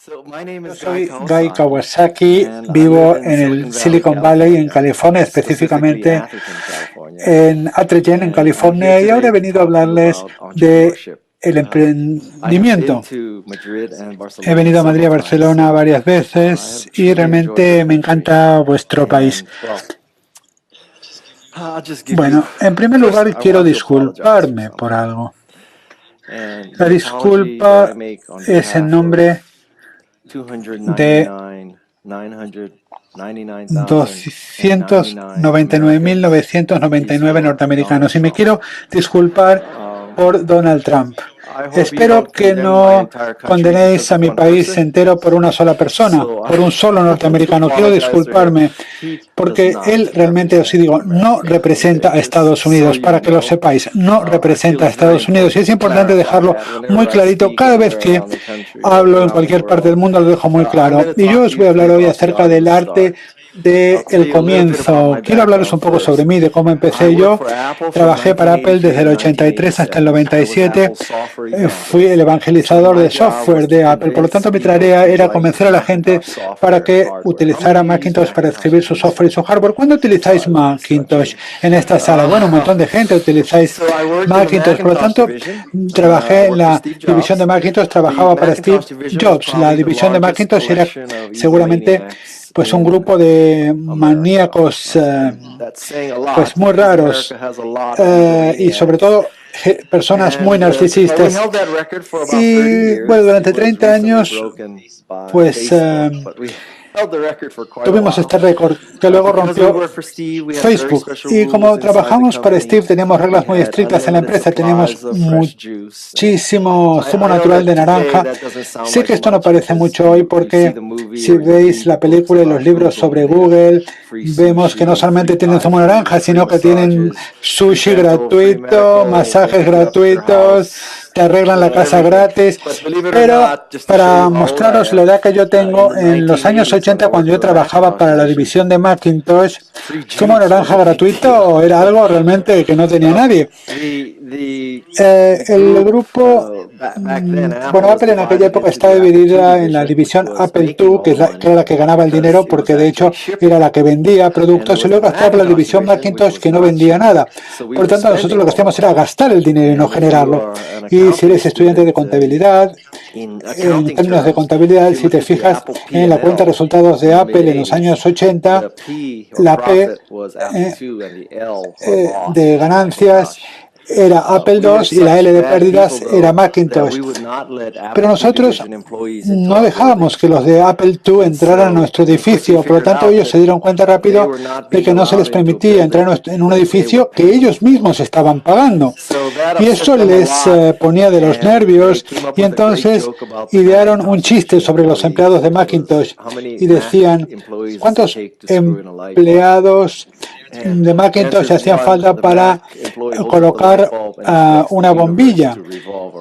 Yo soy Guy Kawasaki, vivo en el Silicon Valley, en California, específicamente en Atherton, en California, y ahora he venido a hablarles de el emprendimiento. He venido a Madrid y a Barcelona varias veces y realmente me encanta vuestro país. Bueno, en primer lugar quiero disculparme por algo. La disculpa es en nombre de 299.999 norteamericanos y me quiero disculpar por Donald Trump. Espero que no condenéis a mi país entero por una sola persona, por un solo norteamericano. Quiero disculparme porque él realmente, os digo, no representa a Estados Unidos, para que lo sepáis, no representa a Estados Unidos. Y es importante dejarlo muy clarito. Cada vez que hablo en cualquier parte del mundo lo dejo muy claro. Y yo os voy a hablar hoy acerca del arte del comienzo. Quiero hablaros un poco sobre mí, de cómo empecé yo. Trabajé para Apple desde el 83 hasta el 97. Fui el evangelizador de software de Apple. Por lo tanto, mi tarea era convencer a la gente para que utilizara Macintosh para escribir su software y su hardware. ¿Cuándo utilizáis Macintosh en esta sala? Bueno, un montón de gente utilizáis Macintosh. Por lo tanto, trabajé en la división de Macintosh, trabajaba para Steve Jobs. La división de Macintosh era seguramente pues un grupo de maníacos pues muy raros y sobre todo personas muy narcisistas. Y bueno, durante 30 años pues tuvimos este récord que luego rompió Facebook. Y como trabajamos para Steve, teníamos reglas muy estrictas en la empresa, teníamos muchísimo zumo natural de naranja. Sé que esto no parece mucho hoy porque si veis la película y los libros sobre Google, vemos que no solamente tienen zumo naranja, sino que tienen sushi gratuito, masajes gratuitos, te arreglan la casa gratis. Pero para mostraros la edad que yo tengo, en los años 80, cuando yo trabajaba para la división de Macintosh, zumo naranja gratuito era algo realmente que no tenía nadie. El grupo, bueno, Apple en aquella época estaba dividida en la división Apple II, que era la que ganaba el dinero, porque de hecho era la que vendía productos, y luego estaba la división Macintosh, que no vendía nada. Por tanto, nosotros lo que hacíamos era gastar el dinero y no generarlo. Y si eres estudiante de contabilidad, en términos de contabilidad, si te fijas en la cuenta de resultados de Apple en los años 80, la P de ganancias era Apple II y la L de pérdidas era Macintosh. Pero nosotros no dejábamos que los de Apple II entraran a nuestro edificio, por lo tanto ellos se dieron cuenta rápido de que no se les permitía entrar en un edificio que ellos mismos estaban pagando. Y esto les ponía de los nervios y entonces idearon un chiste sobre los empleados de Macintosh y decían, ¿cuántos empleados de Macintosh hacían falta para colocar una bombilla?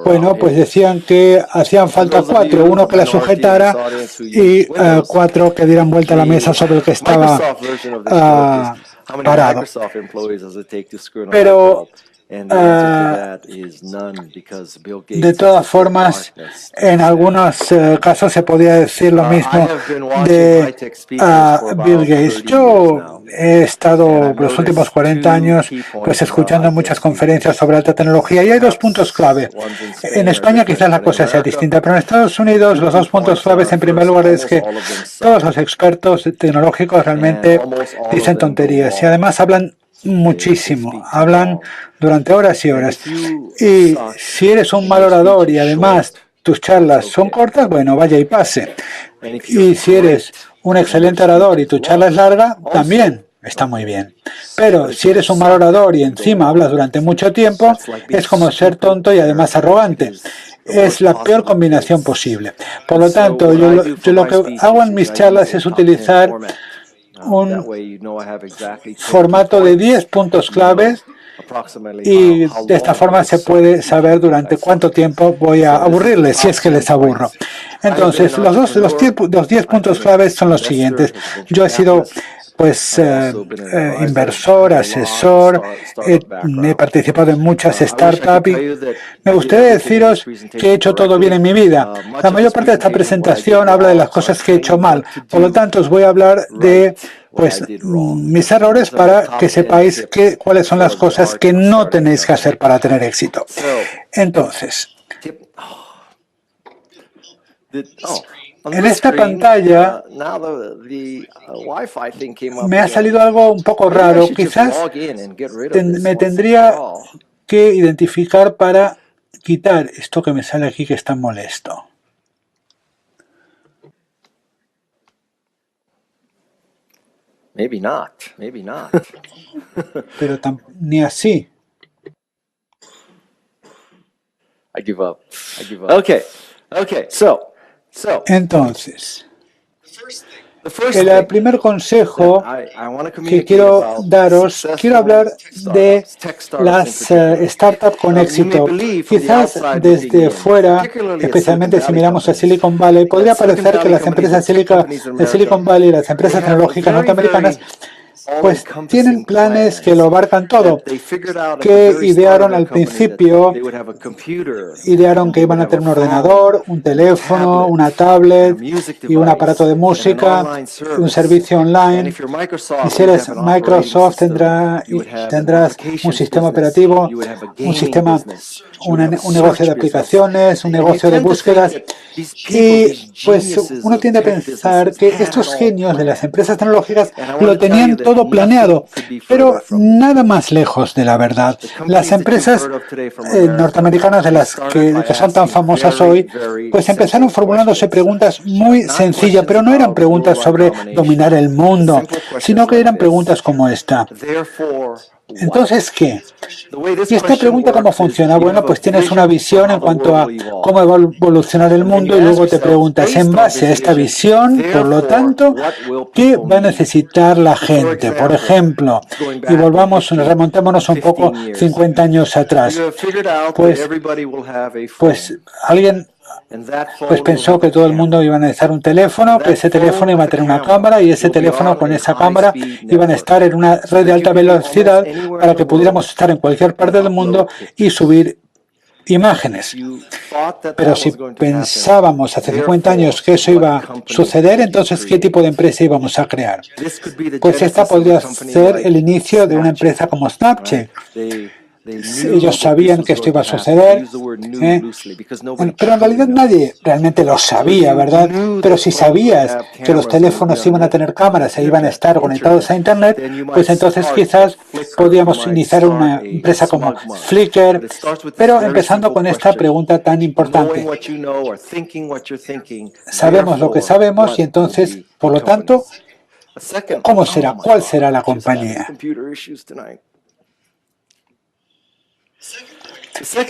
Bueno, pues decían que hacían falta 4, uno que la sujetara y 4 que dieran vuelta a la mesa sobre el que estaba parado. Pero de todas formas, en algunos casos se podía decir lo mismo de Bill Gates. Yo he estado los últimos 40 años pues escuchando muchas conferencias sobre alta tecnología y hay dos puntos clave. En España quizás la cosa sea distinta, pero en Estados Unidos los dos puntos claves en primer lugar es que todos los expertos tecnológicos realmente dicen tonterías y además hablan muchísimo, hablan durante horas y horas. Y si eres un mal orador y además tus charlas son cortas, bueno, vaya y pase. Y si eres un excelente orador y tu charla es larga, también está muy bien. Pero si eres un mal orador y encima hablas durante mucho tiempo, es como ser tonto y además arrogante. Es la peor combinación posible. Por lo tanto, yo lo que hago en mis charlas es utilizar un formato de 10 puntos claves y de esta forma se puede saber durante cuánto tiempo voy a aburrirles, si es que les aburro. Entonces, los 10 puntos claves son los siguientes. Yo he sido pues inversor, asesor, he participado en muchas startups y me gustaría deciros que he hecho todo bien en mi vida. La mayor parte de esta presentación habla de las cosas que he hecho mal, por lo tanto os voy a hablar de mis errores para que sepáis cuáles son las cosas que no tenéis que hacer para tener éxito. Entonces, en esta pantalla me ha salido algo un poco raro. Quizás me tendría que identificar para quitar esto que me sale aquí que es tan molesto. Maybe not. Pero ni así. I give up. Okay. Entonces, el primer consejo que quiero daros, quiero hablar de las startups con éxito. Quizás desde fuera, especialmente si miramos a Silicon Valley, podría parecer que las empresas de Silicon Valley, las empresas tecnológicas norteamericanas, pues tienen planes que lo abarcan todo, que idearon al principio, idearon que iban a tener un ordenador, un teléfono, una tablet y un aparato de música, un servicio online. Y si eres Microsoft tendrás un sistema operativo, un negocio de aplicaciones, un negocio de búsquedas. Y pues uno tiende a pensar que estos genios de las empresas tecnológicas lo tenían todo planeado, pero nada más lejos de la verdad. Las empresas norteamericanas de las que son tan famosas hoy, pues empezaron formulándose preguntas muy sencillas, pero no eran preguntas sobre dominar el mundo, sino que eran preguntas como esta. Entonces, ¿qué? Y esta pregunta, ¿cómo funciona? Bueno, pues tienes una visión en cuanto a cómo va a evolucionar el mundo y luego te preguntas, en base a esta visión, por lo tanto, ¿qué va a necesitar la gente? Por ejemplo, y remontémonos un poco 50 años atrás. Pues alguien pensó que todo el mundo iba a necesitar un teléfono, que ese teléfono iba a tener una cámara y ese teléfono con esa cámara iban a estar en una red de alta velocidad para que pudiéramos estar en cualquier parte del mundo y subir imágenes. Pero si pensábamos hace 50 años que eso iba a suceder, entonces ¿qué tipo de empresa íbamos a crear? Pues esta podría ser el inicio de una empresa como Snapchat. Ellos sabían que esto iba a suceder, pero en realidad nadie realmente lo sabía, ¿verdad? Pero si sabías que los teléfonos iban a tener cámaras e iban a estar conectados a Internet, pues entonces quizás podíamos iniciar una empresa como Flickr, pero empezando con esta pregunta tan importante. Sabemos lo que sabemos y entonces, por lo tanto, ¿cómo será? ¿Cuál será la compañía?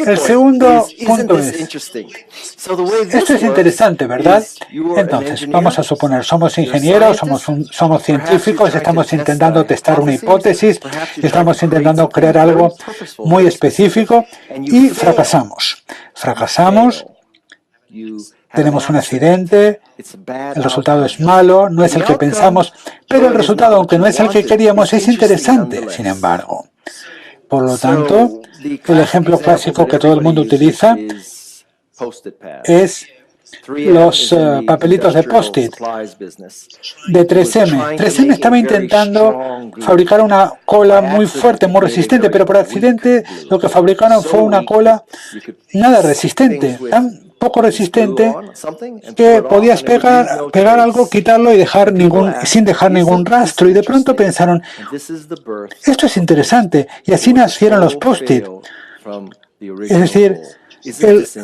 El segundo punto es, esto es interesante, ¿verdad? Entonces, vamos a suponer, somos ingenieros, somos científicos, estamos intentando testar una hipótesis, estamos intentando crear algo muy específico y fracasamos. Tenemos un accidente, el resultado es malo, no es el que pensamos, pero el resultado, aunque no es el que queríamos, es interesante, sin embargo. Por lo tanto, el ejemplo clásico que todo el mundo utiliza es los papelitos de post-it de 3M. 3M estaba intentando fabricar una cola muy fuerte, muy resistente, pero por accidente lo que fabricaron fue una cola nada resistente, tan poco resistente que podías pegar algo, quitarlo y sin dejar ningún rastro. Y de pronto pensaron, esto es interesante. Y así nacieron los post-it. Es decir,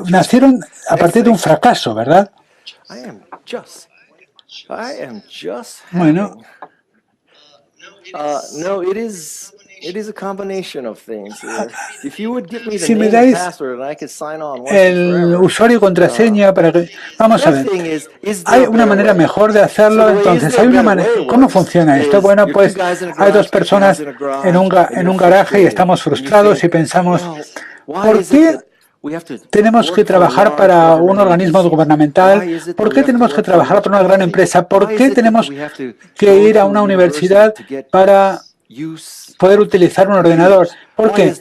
nacieron a partir de un fracaso, ¿verdad? Bueno. Si me dais el usuario y contraseña para que... Vamos a ver. Hay una manera mejor de hacerlo, entonces. ¿Cómo funciona esto? Bueno, pues hay dos personas en un garaje y estamos frustrados y pensamos, ¿por qué tenemos que trabajar para un organismo gubernamental? ¿Por qué tenemos que trabajar para una gran empresa? ¿Por qué tenemos que ir a una universidad para poder utilizar un ordenador? ¿Por qué?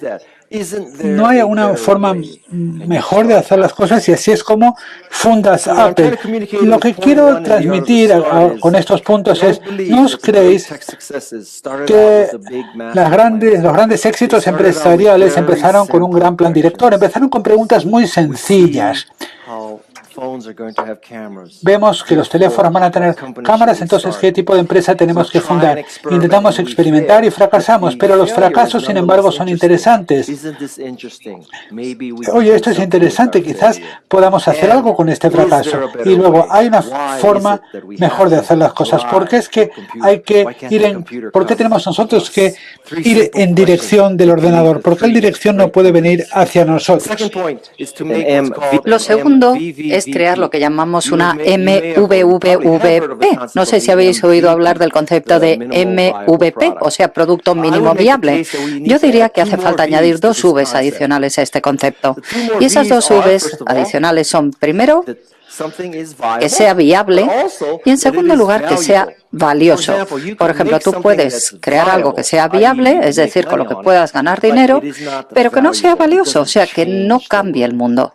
¿No hay una forma mejor de hacer las cosas? Y así es como fundas Apple. Lo que quiero transmitir con estos puntos es, ¿no os creéis que los grandes éxitos empresariales empezaron con un gran plan director? Empezaron con preguntas muy sencillas. Vemos que los teléfonos van a tener cámaras, entonces, ¿qué tipo de empresa tenemos que fundar? Intentamos experimentar y fracasamos, pero los fracasos, sin embargo, son interesantes. Oye, esto es interesante, quizás podamos hacer algo con este fracaso. Y luego, hay una forma mejor de hacer las cosas. ¿Por qué es que hay que por qué tenemos nosotros que ir en dirección del ordenador? ¿Por qué la dirección no puede venir hacia nosotros? Lo segundo es crear lo que llamamos una MVVP. No sé si habéis oído hablar del concepto de MVP, o sea, Producto Mínimo Viable. Yo diría que hace falta añadir 2 Vs adicionales a este concepto. Y esas 2 Vs adicionales son, primero, que sea viable y, en segundo lugar, que sea valioso. Por ejemplo, tú puedes crear algo que sea viable, es decir, con lo que puedas ganar dinero, pero que no sea valioso, o sea, que no cambie el mundo.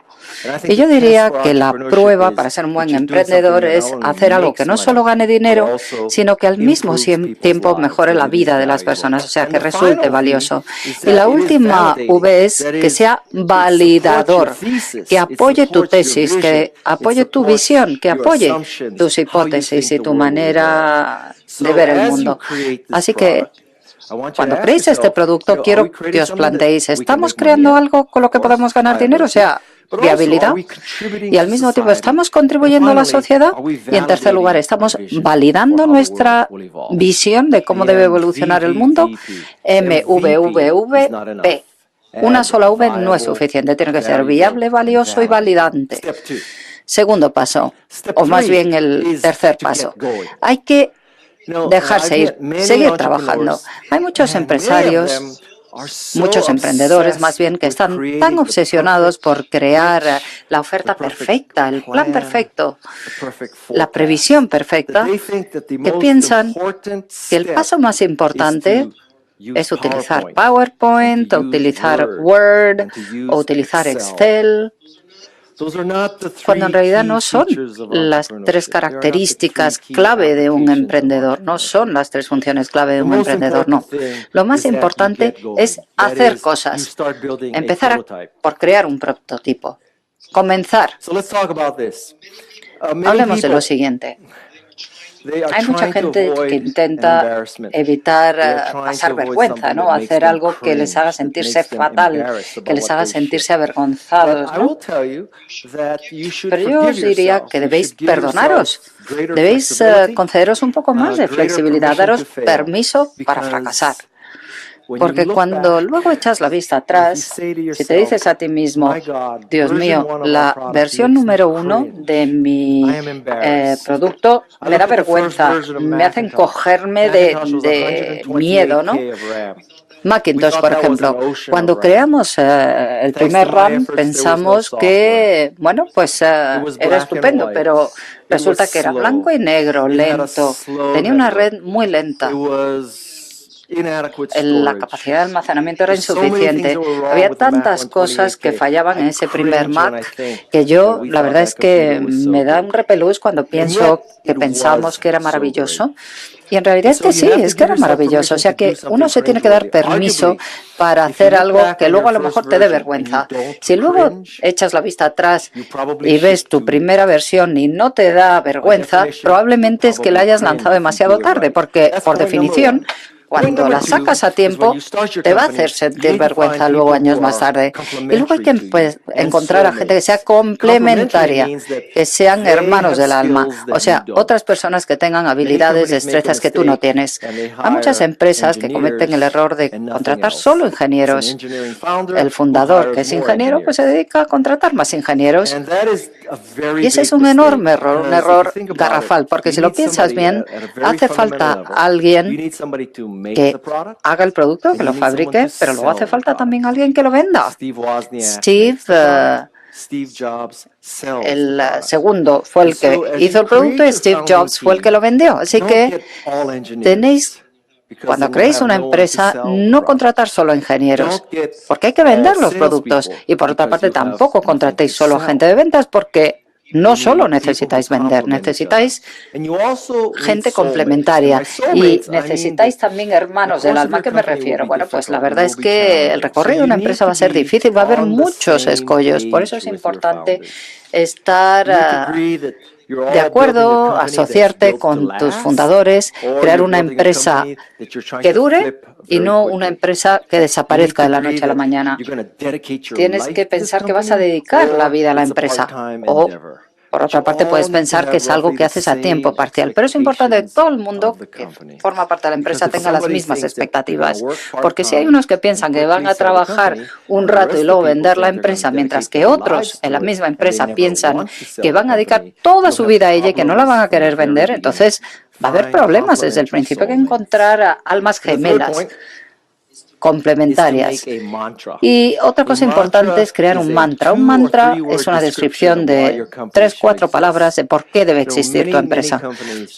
Y yo diría que la prueba para ser un buen emprendedor es hacer algo que no solo gane dinero, sino que al mismo tiempo mejore la vida de las personas, o sea, que resulte valioso. Y la última V es que sea validador, que apoye tu tesis, que apoye tu visión, que apoye tus hipótesis y tu manera de ver el mundo. Así que cuando creéis este producto, quiero que os planteéis, ¿estamos creando algo con lo que podemos ganar dinero? O sea, viabilidad. Y al mismo tiempo, ¿estamos contribuyendo a la sociedad? Y en tercer lugar, ¿estamos validando nuestra visión de cómo debe evolucionar el mundo? MVVP. Una sola V no es suficiente. Tiene que ser viable, valioso y validante. Segundo paso, o más bien el tercer paso. Hay que dejarse ir, seguir trabajando. Hay muchos empresarios, muchos emprendedores más bien, que están tan obsesionados por crear la oferta perfecta, el plan perfecto, la previsión perfecta, que piensan que el paso más importante es utilizar PowerPoint, o utilizar Word, o utilizar Excel, cuando en realidad no son las 3 características clave de un emprendedor, no son las 3 funciones clave de un emprendedor, no. Lo más importante es hacer cosas, empezar por crear un prototipo, comenzar. Hablemos de lo siguiente. Hay mucha gente que intenta evitar pasar vergüenza, ¿no? Hacer algo que les haga sentirse fatal, que les haga sentirse avergonzados, ¿no? Pero yo os diría que debéis perdonaros, debéis concederos un poco más de flexibilidad, daros permiso para fracasar. Porque cuando luego echas la vista atrás, si te dices a ti mismo, Dios mío, la versión número 1 de mi producto me da vergüenza, me hacen cogerme de miedo, ¿no? Macintosh, por ejemplo, cuando creamos el primer RAM pensamos que, bueno, pues era estupendo, pero resulta que era blanco y negro, lento, tenía una red muy lenta. La capacidad de almacenamiento era insuficiente. Había tantas cosas que fallaban en ese primer Mac que yo, la verdad es que me da un repelús cuando pienso que pensamos que era maravilloso. Y en realidad es que sí, es que era maravilloso. O sea que uno se tiene que dar permiso para hacer algo que luego a lo mejor te dé vergüenza. Si luego echas la vista atrás y ves tu primera versión y no te da vergüenza, probablemente es que la hayas lanzado demasiado tarde, porque por definición, cuando la sacas a tiempo, te va a hacer sentir vergüenza luego años más tarde. Y luego hay que encontrar a gente que sea complementaria, que sean hermanos del alma, o sea, otras personas que tengan habilidades, destrezas que tú no tienes. Hay muchas empresas que cometen el error de contratar solo ingenieros. El fundador, que es ingeniero, pues se dedica a contratar más ingenieros. Y ese es un enorme error, un error garrafal, porque si lo piensas bien, hace falta alguien que haga el producto, que lo fabrique, pero luego hace falta también alguien que lo venda. El segundo fue el que hizo el producto y Steve Jobs fue el que lo vendió. Así que tenéis, cuando creéis una empresa, no contratar solo ingenieros, porque hay que vender los productos. Y por otra parte, tampoco contratéis solo gente de ventas, porque no solo necesitáis vender, necesitáis gente complementaria y necesitáis también hermanos del alma. ¿A qué me refiero? Bueno, pues la verdad es que el recorrido de una empresa va a ser difícil, va a haber muchos escollos, por eso es importante estar de acuerdo, asociarte con tus fundadores, crear una empresa que dure y no una empresa que desaparezca de la noche a la mañana. Tienes que pensar que vas a dedicar la vida a la empresa o, por otra parte, puedes pensar que es algo que haces a tiempo parcial. Pero es importante que todo el mundo que forma parte de la empresa tenga las mismas expectativas. Porque si hay unos que piensan que van a trabajar un rato y luego vender la empresa, mientras que otros en la misma empresa piensan que van a dedicar toda su vida a ella y que no la van a querer vender, entonces va a haber problemas desde el principio. Hay que encontrar almas gemelas complementarias. Y otra cosa importante es crear un mantra. Un mantra es una descripción de 3-4 palabras de por qué debe existir tu empresa.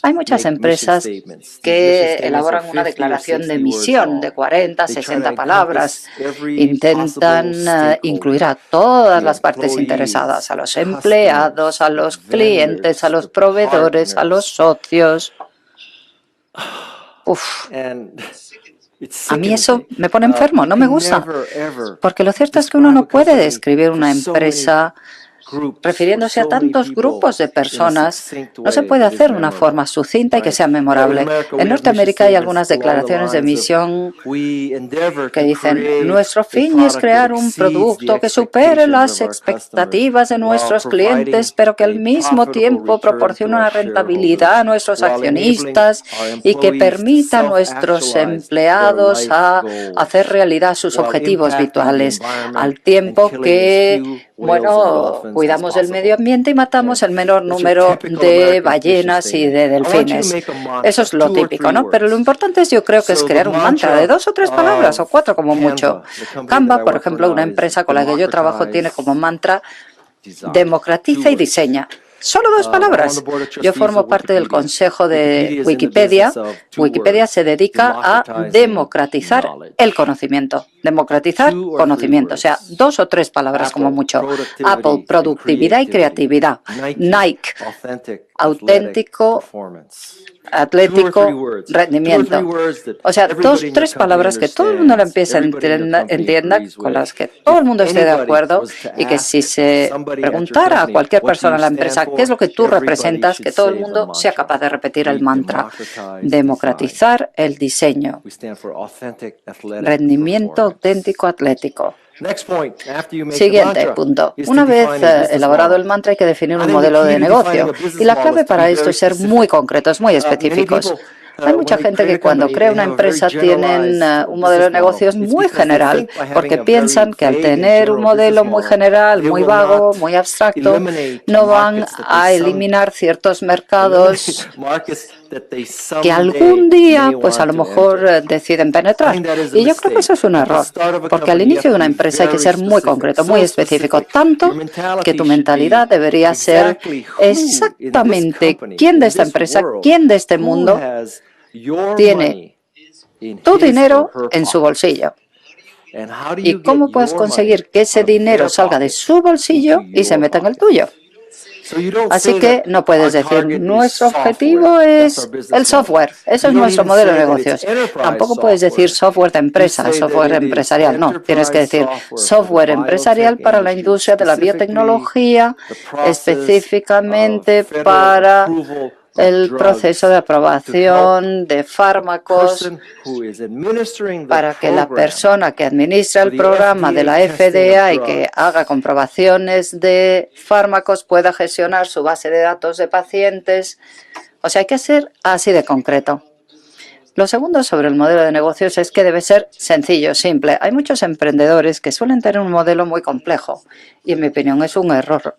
Hay muchas empresas que elaboran una declaración de misión de 40, 60 palabras. Intentan incluir a todas las partes interesadas, a los empleados, a los clientes, a los proveedores, a los socios. A mí eso me pone enfermo, no me gusta. Porque lo cierto es que uno no puede describir una empresa refiriéndose a tantos grupos de personas. No se puede hacer de una forma sucinta y que sea memorable. En Norteamérica hay algunas declaraciones de misión que dicen: nuestro fin es crear un producto que supere las expectativas de nuestros clientes, pero que al mismo tiempo proporcione una rentabilidad a nuestros accionistas y que permita a nuestros empleados a hacer realidad sus objetivos virtuales, al tiempo que, bueno, cuidamos del medio ambiente y matamos el menor número de ballenas y de delfines. Eso es lo típico, ¿no? Pero lo importante es, yo creo que es crear un mantra de 2 o 3 palabras o 4 como mucho. Canva, por ejemplo, una empresa con la que yo trabajo, tiene como mantra: democratiza y diseña. Solo 2 palabras. Yo formo parte del consejo de Wikipedia. Wikipedia se dedica a democratizar el conocimiento. Democratizar conocimiento. O sea, 2 o 3 palabras como mucho. Apple, productividad y creatividad. Nike, auténtico, atlético, rendimiento. O sea, 2 o 3 palabras que todo el mundo lo empiece a entienda, con las que todo el mundo esté de acuerdo, y que si se preguntara a cualquier persona en la empresa qué es lo que tú representas, que todo el mundo sea capaz de repetir el mantra: democratizar el diseño, rendimiento auténtico atlético. Siguiente punto. Una vez elaborado el mantra, hay que definir un modelo de negocio. Y la clave para esto es ser muy concretos, muy específicos. Hay mucha gente que cuando crea una empresa tienen un modelo de negocios muy general, porque piensan que al tener un modelo muy general, muy vago, muy abstracto, no van a eliminar ciertos mercados que algún día, pues a lo mejor deciden penetrar. Y yo creo que eso es un error, porque al inicio de una empresa hay que ser muy concreto, muy específico, tanto que tu mentalidad debería ser exactamente quién de esta empresa, quién de este mundo tiene tu dinero en su bolsillo. ¿Y cómo puedes conseguir que ese dinero salga de su bolsillo y se meta en el tuyo? Así que no puedes decir: nuestro objetivo es el software, eso es nuestro modelo de negocios. Tampoco puedes decir software de empresa, software empresarial. No, tienes que decir software empresarial para la industria de la biotecnología, específicamente para el proceso de aprobación de fármacos, para que la persona que administra el programa de la FDA y que haga comprobaciones de fármacos pueda gestionar su base de datos de pacientes. O sea, hay que ser así de concreto. Lo segundo sobre el modelo de negocios es que debe ser sencillo, simple. Hay muchos emprendedores que suelen tener un modelo muy complejo y, en mi opinión, es un error,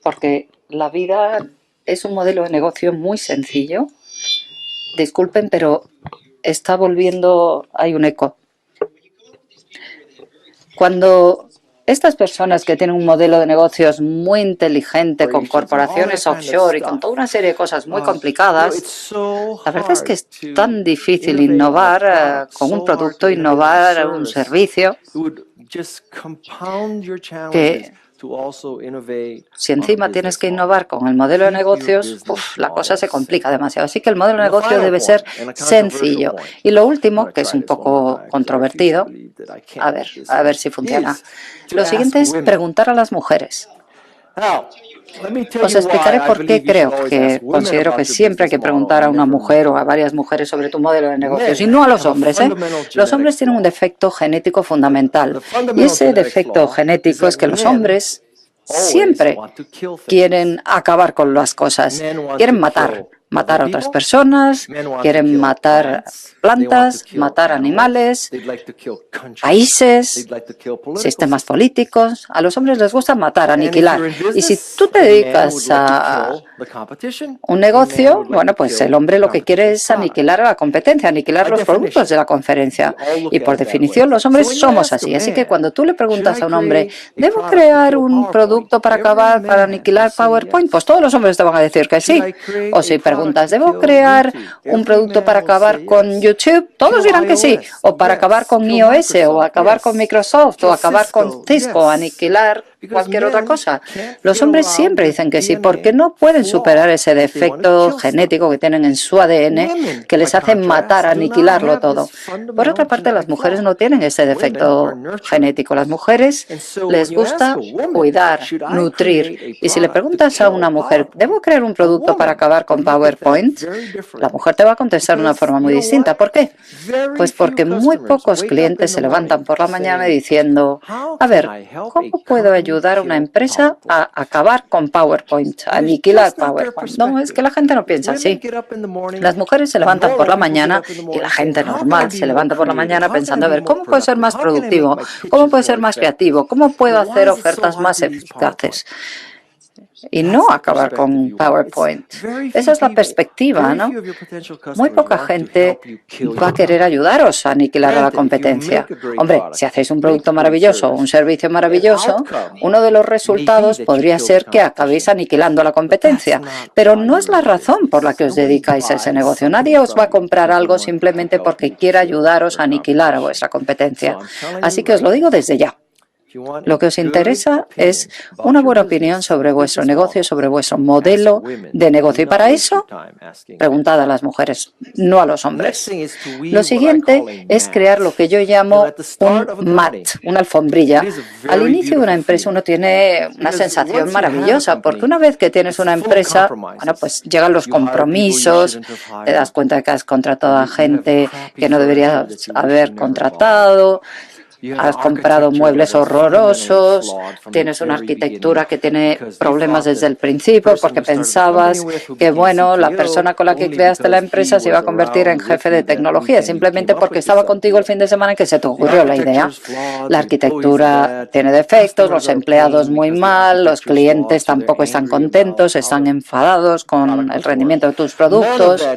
porque la vida es un modelo de negocio muy sencillo. Disculpen, pero está volviendo, hay un eco. Cuando estas personas que tienen un modelo de negocios muy inteligente, con corporaciones offshore y con toda una serie de cosas muy complicadas, la verdad es que es tan difícil innovar con un producto, innovar un servicio, que si encima tienes que innovar con el modelo de negocios, la cosa se complica demasiado. Así que el modelo de negocio debe ser sencillo. Y lo último, que es un poco controvertido, a ver si funciona. Lo siguiente es preguntar a las mujeres. Os explicaré por qué considero que siempre hay que preguntar a una mujer o a varias mujeres sobre tu modelo de negocios, y no a los hombres. Los hombres tienen un defecto genético fundamental, y ese defecto genético es que los hombres siempre quieren acabar con las cosas, quieren matar a otras personas, quieren matar plantas, matar animales, países, sistemas políticos. A los hombres les gusta matar, aniquilar. Y si tú te dedicas a un negocio, bueno, pues el hombre lo que quiere es aniquilar a la competencia, aniquilar los productos de la competencia. Y por definición los hombres somos así. Así que cuando tú le preguntas a un hombre, ¿debo crear un producto para acabar, para aniquilar PowerPoint? Pues todos los hombres te van a decir que sí. O si preguntas, ¿debo crear un producto para acabar con YouTube? Todos dirán que sí. O para acabar con iOS, o acabar con Microsoft, o acabar con Cisco, aniquilar cualquier otra cosa. Los hombres siempre dicen que sí, porque no pueden superar ese defecto genético que tienen en su ADN, que les hace matar, aniquilarlo todo. Por otra parte, las mujeres no tienen ese defecto genético. Las mujeres les gusta cuidar, nutrir. Y si le preguntas a una mujer, ¿debo crear un producto para acabar con PowerPoint? La mujer te va a contestar de una forma muy distinta. ¿Por qué? Pues porque muy pocos clientes se levantan por la mañana diciendo, a ver, ¿cómo puedo ayudar a una empresa a acabar con PowerPoint, a aniquilar PowerPoint? No, es que la gente no piensa así. Las mujeres se levantan por la mañana, y la gente normal se levanta por la mañana pensando, a ver, ¿cómo puedo ser más productivo? ¿Cómo puedo ser más creativo? ¿Cómo puedo hacer ofertas más eficaces? Y no acabar con PowerPoint. Esa es la perspectiva, ¿no? Muy poca gente va a querer ayudaros a aniquilar a la competencia. Hombre, si hacéis un producto maravilloso o un servicio maravilloso, uno de los resultados podría ser que acabéis aniquilando a la competencia. Pero no es la razón por la que os dedicáis a ese negocio. Nadie os va a comprar algo simplemente porque quiera ayudaros a aniquilar a vuestra competencia. Así que os lo digo desde ya. Lo que os interesa es una buena opinión sobre vuestro negocio, sobre vuestro modelo de negocio. Y para eso, preguntad a las mujeres, no a los hombres. Lo siguiente es crear lo que yo llamo un mat, una alfombrilla. Al inicio de una empresa uno tiene una sensación maravillosa, porque una vez que tienes una empresa, bueno, pues llegan los compromisos, te das cuenta de que has contratado a gente que no deberías haber contratado. Has comprado muebles horrorosos, tienes una arquitectura que tiene problemas desde el principio porque pensabas que, bueno, la persona con la que creaste la empresa se iba a convertir en jefe de tecnología, simplemente porque estaba contigo el fin de semana y que se te ocurrió la idea. La arquitectura tiene defectos, los empleados muy mal, los clientes tampoco están contentos, están enfadados con el rendimiento de tus productos.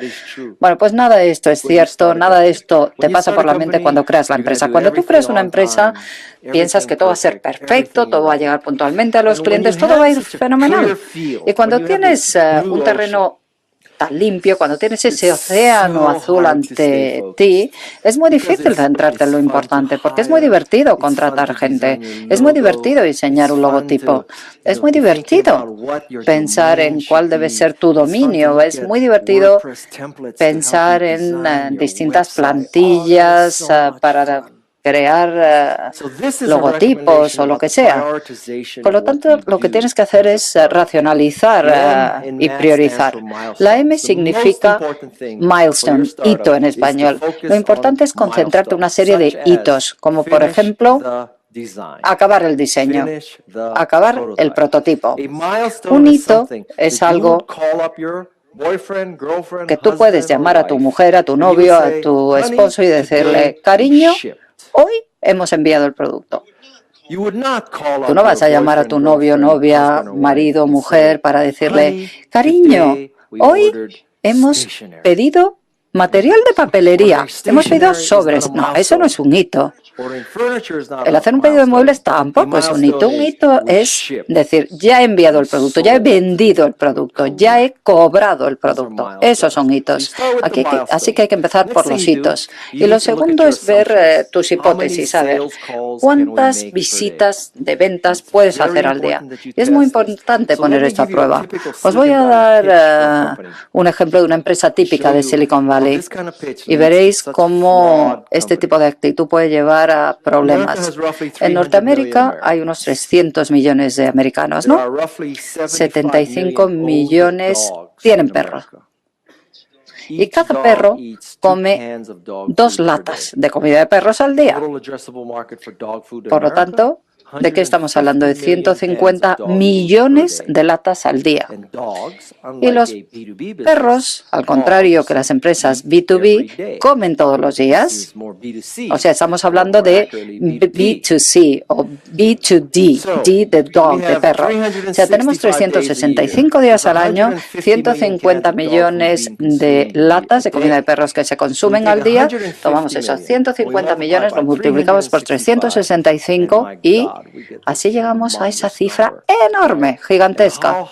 Bueno, pues nada de esto es cierto, nada de esto te pasa por la mente cuando creas la empresa. Cuando tú creas una empresa, piensas que todo va a ser perfecto, todo va a llegar puntualmente a los clientes, todo va a ir fenomenal. Y cuando tienes un terreno tan limpio, cuando tienes ese océano azul ante ti, es muy difícil centrarte en lo importante, porque es muy divertido contratar gente, es muy divertido diseñar un logotipo, es muy divertido pensar en cuál debe ser tu dominio, es muy divertido pensar en distintas plantillas para crear logotipos o lo que sea. Por lo tanto, lo que tienes que hacer es racionalizar y priorizar. La M significa milestone, hito en español. Lo importante es concentrarte en una serie de hitos, como por ejemplo, acabar el diseño, acabar el prototipo. Un hito es algo que tú puedes llamar a tu mujer, a tu novio, a tu esposo y decirle, cariño, hoy hemos enviado el producto. Tú no vas a llamar a tu novio, novia, marido, mujer para decirle, cariño, hoy hemos pedido Material de papelería. Hemos pedido sobres. No, eso no es un hito. El hacer un pedido de muebles tampoco es un hito. Un hito es decir, ya he enviado el producto, ya he vendido el producto, ya he cobrado el producto. Esos son hitos. Así que hay que empezar por los hitos. Y lo segundo es ver tus hipótesis, a ver cuántas visitas de ventas puedes hacer al día. Y es muy importante poner esto a prueba. Os voy a dar un ejemplo de una empresa típica de Silicon Valley y veréis cómo este tipo de actitud puede llevar a problemas. En Norteamérica hay unos 300 millones de americanos, ¿no? 75 millones tienen perros. Y cada perro come 2 latas de comida de perros al día. Por lo tanto, ¿de qué estamos hablando? De 150 millones de latas al día. Y los perros, al contrario que las empresas B2B, comen todos los días. O sea, estamos hablando de B2C o B2D, D de dog, de perro. O sea, tenemos 365 días al año, 150 millones de latas de comida de perros que se consumen al día. Tomamos esos 150 millones, lo multiplicamos por 365 y así llegamos a esa cifra enorme, gigantesca.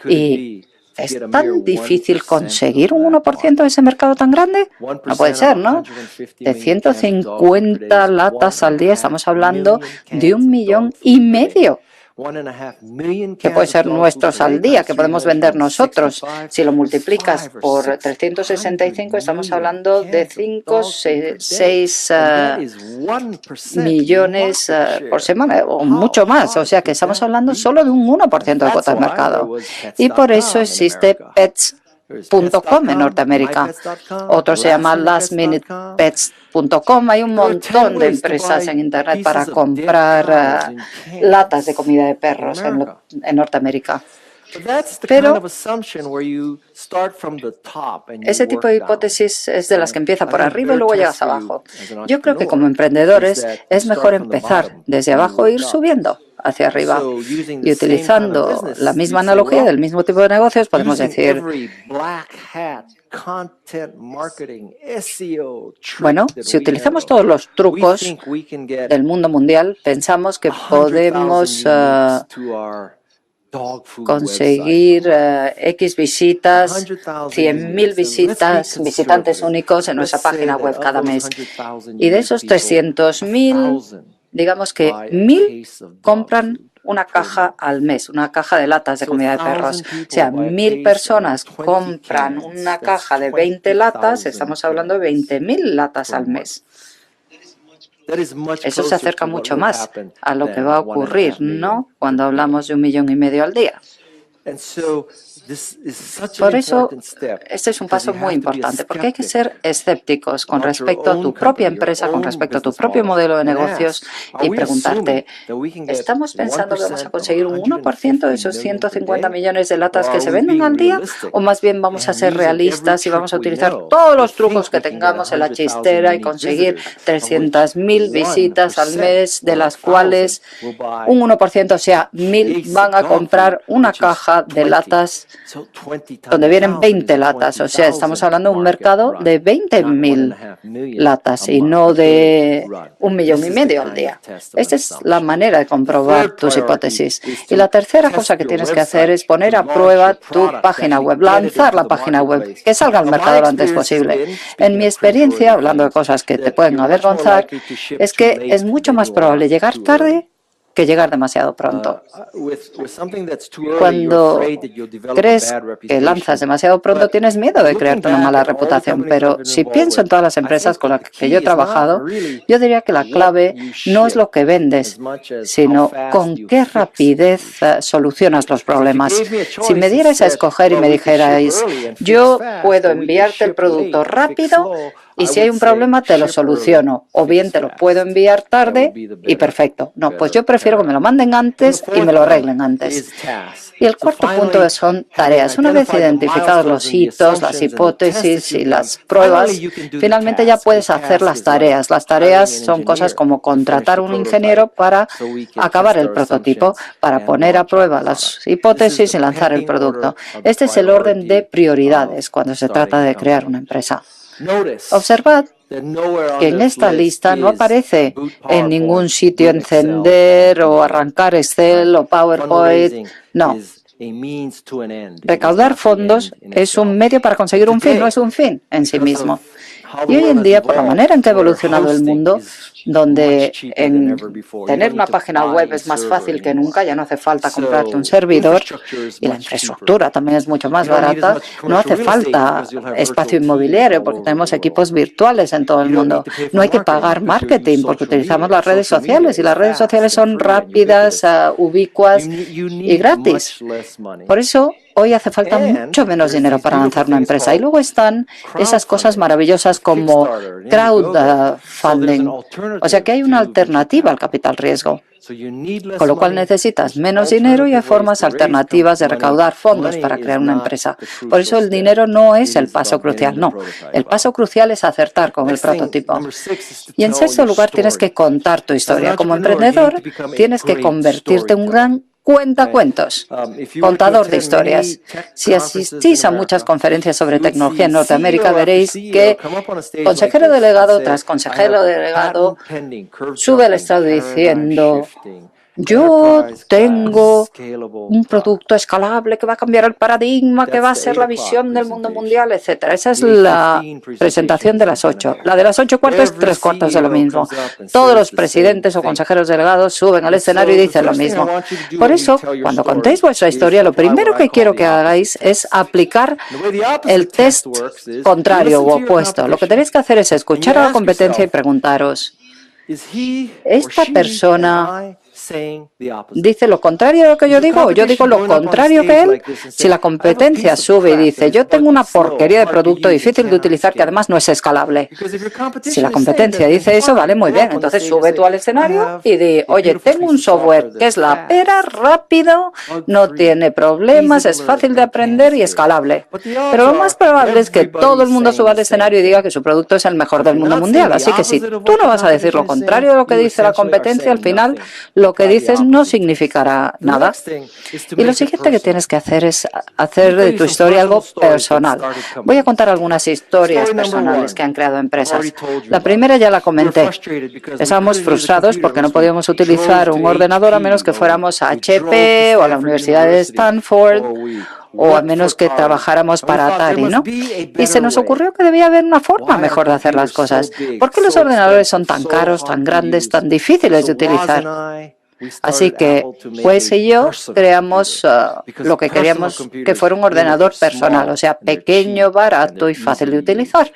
Y ¿es tan difícil conseguir un 1% de ese mercado tan grande? No puede ser, ¿no? De 150 latas al día estamos hablando de 1,5 millones, que puede ser nuestros al día, que podemos vender nosotros. Si lo multiplicas por 365, estamos hablando de 5, 6 millones por semana, o mucho más. O sea que estamos hablando solo de un 1% de cuota de mercado. Y por eso existe Pets.com en Norteamérica. Otro se llama lastminutepets.com. Hay un montón de empresas en Internet para comprar latas de comida de perros en Norteamérica. Pero ese tipo de hipótesis es de las que empieza por arriba y luego llegas abajo. Yo creo que como emprendedores es mejor empezar desde abajo e ir subiendo hacia arriba. Y utilizando la misma analogía del mismo tipo de negocios, podemos decir, bueno, si utilizamos todos los trucos del mundo mundial, pensamos que podemos conseguir X visitas, 100.000 visitantes únicos en nuestra página web cada mes. Y de esos 300.000, digamos que 1.000 compran una caja al mes, una caja de latas de comida de perros. O sea, 1.000 personas compran una caja de 20 latas, estamos hablando de 20.000 latas al mes. Eso se acerca mucho más a lo que va a ocurrir, ¿no?, cuando hablamos de 1,5 millones al día. Por eso, este es un paso muy importante, porque hay que ser escépticos con respecto a tu propia empresa, con respecto a tu propio modelo de negocios y preguntarte, ¿estamos pensando que vamos a conseguir un 1% de esos 150 millones de latas que se venden al día? ¿O más bien vamos a ser realistas y vamos a utilizar todos los trucos que tengamos en la chistera y conseguir 300.000 visitas al mes, de las cuales un 1%, o sea, 1.000, van a comprar una caja de latas donde vienen 20 latas? O sea, estamos hablando de un mercado de 20.000 latas y no de 1,5 millones al día. Esta es la manera de comprobar tus hipótesis. Y la tercera cosa que tienes que hacer es poner a prueba tu página web, lanzar la página web, que salga al mercado lo antes posible. En mi experiencia, hablando de cosas que te pueden avergonzar, es que es mucho más probable llegar tarde que llegar demasiado pronto. Cuando crees que lanzas demasiado pronto, tienes miedo de crearte una mala reputación, pero si pienso en todas las empresas con las que yo he trabajado, yo diría que la clave no es lo que vendes, sino con qué rapidez solucionas los problemas. Si me dierais a escoger y me dijerais, yo puedo enviarte el producto rápido y si hay un problema te lo soluciono, o bien te lo puedo enviar tarde y perfecto. No, pues yo prefiero que me lo manden antes y me lo arreglen antes. Y el cuarto punto son tareas. Una vez identificados los hitos, las hipótesis y las pruebas, finalmente ya puedes hacer las tareas. Las tareas son cosas como contratar un ingeniero para acabar el prototipo, para poner a prueba las hipótesis y lanzar el producto. Este es el orden de prioridades cuando se trata de crear una empresa. Observad que en esta lista no aparece en ningún sitio encender o arrancar Excel o PowerPoint. No. Recaudar fondos es un medio para conseguir un fin, no es un fin en sí mismo. Y hoy en día, por la manera en que ha evolucionado el mundo, donde tener una página web es más fácil que nunca, ya no hace falta comprarte un servidor y la infraestructura también es mucho más barata, no hace falta espacio inmobiliario porque tenemos equipos virtuales en todo el mundo. No hay que pagar marketing porque utilizamos las redes sociales y las redes sociales son rápidas, ubicuas y gratis. Por eso, hoy hace falta mucho menos dinero para lanzar una empresa. Y luego están esas cosas maravillosas como crowdfunding. O sea que hay una alternativa al capital riesgo. Con lo cual necesitas menos dinero y hay formas alternativas de recaudar fondos para crear una empresa. Por eso el dinero no es el paso crucial, no. El paso crucial es acertar con el prototipo. Y en sexto lugar tienes que contar tu historia. Como emprendedor tienes que convertirte en un gran cuentacuentos, contador de historias. Si asistís a muchas conferencias sobre tecnología en Norteamérica, veréis que consejero delegado tras consejero delegado sube al estrado diciendo: yo tengo un producto escalable que va a cambiar el paradigma, que va a ser la visión del mundo mundial, etcétera. Esa es la presentación de las 8. La de las 8:15 es 3/4 de lo mismo. Todos los presidentes o consejeros delegados suben al escenario y dicen lo mismo. Por eso, cuando contéis vuestra historia, lo primero que quiero que hagáis es aplicar el test contrario o opuesto. Lo que tenéis que hacer es escuchar a la competencia y preguntaros: ¿esta persona dice lo contrario de lo que yo digo o yo digo lo contrario que él? Si la competencia sube y dice: yo tengo una porquería de producto difícil de utilizar que además no es escalable. Si la competencia dice eso, vale, muy bien. Entonces sube tú al escenario y di: oye, tengo un software que es la pera, rápido, no tiene problemas, es fácil de aprender y escalable. Pero lo más probable es que todo el mundo suba al escenario y diga que su producto es el mejor del mundo mundial. Así que si tú no vas a decir lo contrario de lo que dice la competencia, al final lo que dices no significará nada. Y lo siguiente que tienes que hacer es hacer de tu historia algo personal. Voy a contar algunas historias personales que han creado empresas. La primera ya la comenté. Estábamos frustrados porque no podíamos utilizar un ordenador a menos que fuéramos a HP o a la Universidad de Stanford, o a menos que trabajáramos para Atari, ¿no? Y se nos ocurrió que debía haber una forma mejor de hacer las cosas. ¿Por qué los ordenadores son tan caros, tan grandes, tan difíciles de utilizar? Así que Wes y yo creamos lo que queríamos que fuera un ordenador personal, o sea, pequeño, barato y fácil de utilizar.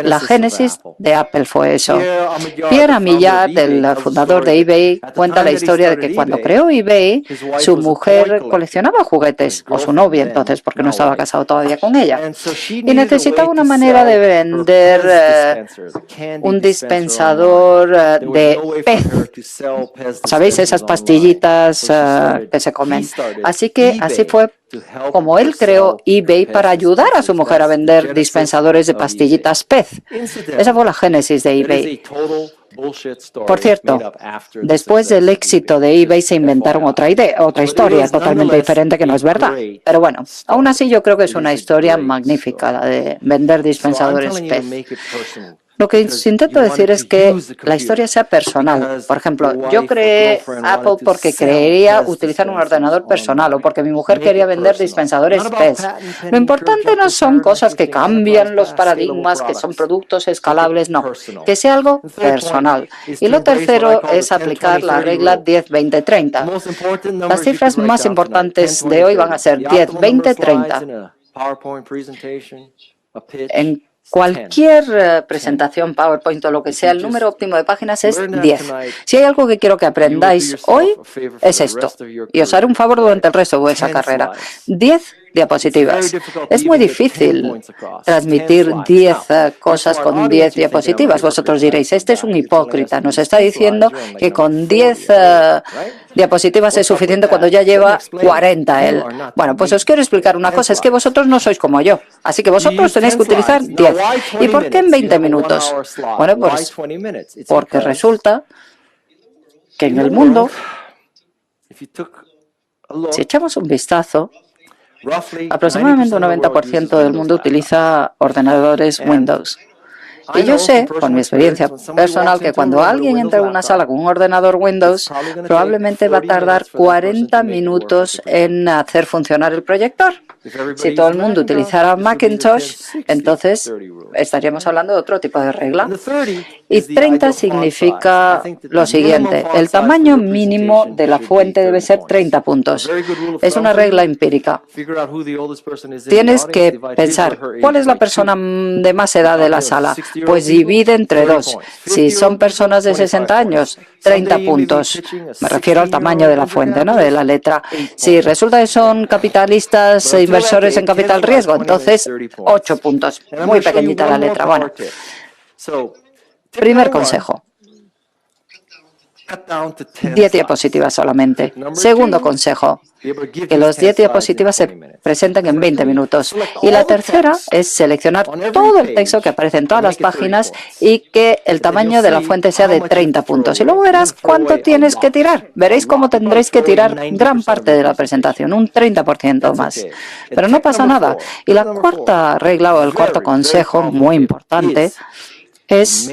La génesis de Apple fue eso. Pierre Amillat, el fundador de eBay, cuenta la historia de que cuando creó eBay, su mujer coleccionaba juguetes, o su novia entonces, porque no estaba casado todavía con ella, y necesitaba una manera de vender un dispensador de pez. ¿Sabéis? Esas pastillitas que se comen. Así que así fue como él creó eBay para ayudar a su mujer a vender dispensadores de pastillitas pez. Esa fue la génesis de eBay. Por cierto, después del éxito de eBay se inventaron otra historia totalmente diferente que no es verdad. Pero bueno, aún así yo creo que es una historia magnífica la de vender dispensadores pez. Lo que intento decir es que la historia sea personal. Por ejemplo, yo creé Apple porque quería utilizar un ordenador personal o porque mi mujer quería vender dispensadores PES. Lo importante no son cosas que cambian los paradigmas, que son productos escalables, no. Que sea algo personal. Y lo tercero es aplicar la regla 10-20-30. Las cifras más importantes de hoy van a ser 10-20-30. En cualquier presentación, PowerPoint o lo que sea, el número óptimo de páginas es 10. Si hay algo que quiero que aprendáis hoy, es esto. Y os haré un favor durante el resto de vuestra carrera. 10 diapositivas. Es muy difícil transmitir 10 cosas con 10 diapositivas. Vosotros diréis, este es un hipócrita. Nos está diciendo que con 10 diapositivas es suficiente cuando ya lleva 40 él. Bueno, pues os quiero explicar una cosa. Es que vosotros no sois como yo. Así que vosotros tenéis que utilizar 10. ¿Y por qué en 20 minutos? Bueno, pues porque resulta que en el mundo, si echamos un vistazo, Aproximadamente un 90% del mundo utiliza ordenadores Windows. Y yo sé, por mi experiencia personal, que cuando alguien entra en una sala con un ordenador Windows, probablemente va a tardar 40 minutos en hacer funcionar el proyector. Si todo el mundo utilizara Macintosh, entonces estaríamos hablando de otro tipo de regla. Y 30 significa lo siguiente: el tamaño mínimo de la fuente debe ser 30 puntos. Es una regla empírica. Tienes que pensar, ¿cuál es la persona de más edad de la sala? Pues divide entre dos. Si son personas de 60 años, 30 puntos. Me refiero al tamaño de la fuente, ¿no?, de la letra. Si resulta que son capitalistas e inversores en capital riesgo, entonces 8 puntos. Muy pequeñita la letra. Bueno, primer consejo: 10 diapositivas solamente. Segundo consejo: que los 10 diapositivas se presenten en 20 minutos. Y la tercera es seleccionar todo el texto que aparece en todas las páginas y que el tamaño de la fuente sea de 30 puntos. Y luego verás cuánto tienes que tirar. Veréis cómo tendréis que tirar gran parte de la presentación, un 30% más. Pero no pasa nada. Y la cuarta regla o el cuarto consejo, muy importante, es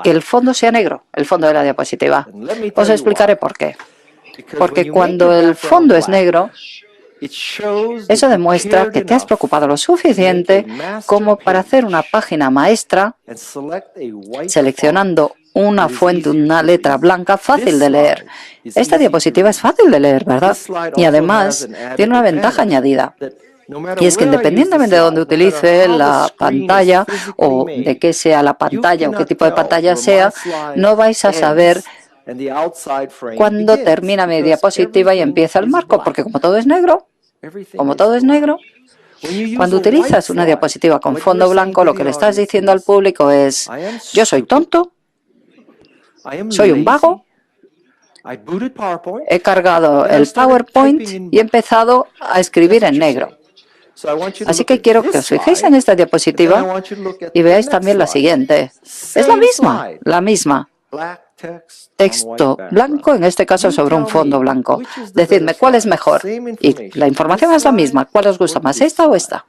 que el fondo sea negro, el fondo de la diapositiva. Os explicaré por qué. Porque cuando el fondo es negro, eso demuestra que te has preocupado lo suficiente como para hacer una página maestra seleccionando una fuente, una letra blanca fácil de leer. Esta diapositiva es fácil de leer, ¿verdad? Y además tiene una ventaja añadida. Y es que independientemente de dónde utilice la pantalla o de qué sea la pantalla o qué tipo de pantalla sea, no vais a saber cuándo termina mi diapositiva y empieza el marco, porque como todo es negro, cuando utilizas una diapositiva con fondo blanco, lo que le estás diciendo al público es: yo soy tonto, soy un vago, he cargado el PowerPoint y he empezado a escribir en negro. Así que quiero que os fijéis en esta diapositiva y veáis también la siguiente. Es la misma. Texto blanco, en este caso sobre un fondo blanco. Decidme cuál es mejor. Y la información es la misma. ¿Cuál os gusta más, esta o esta?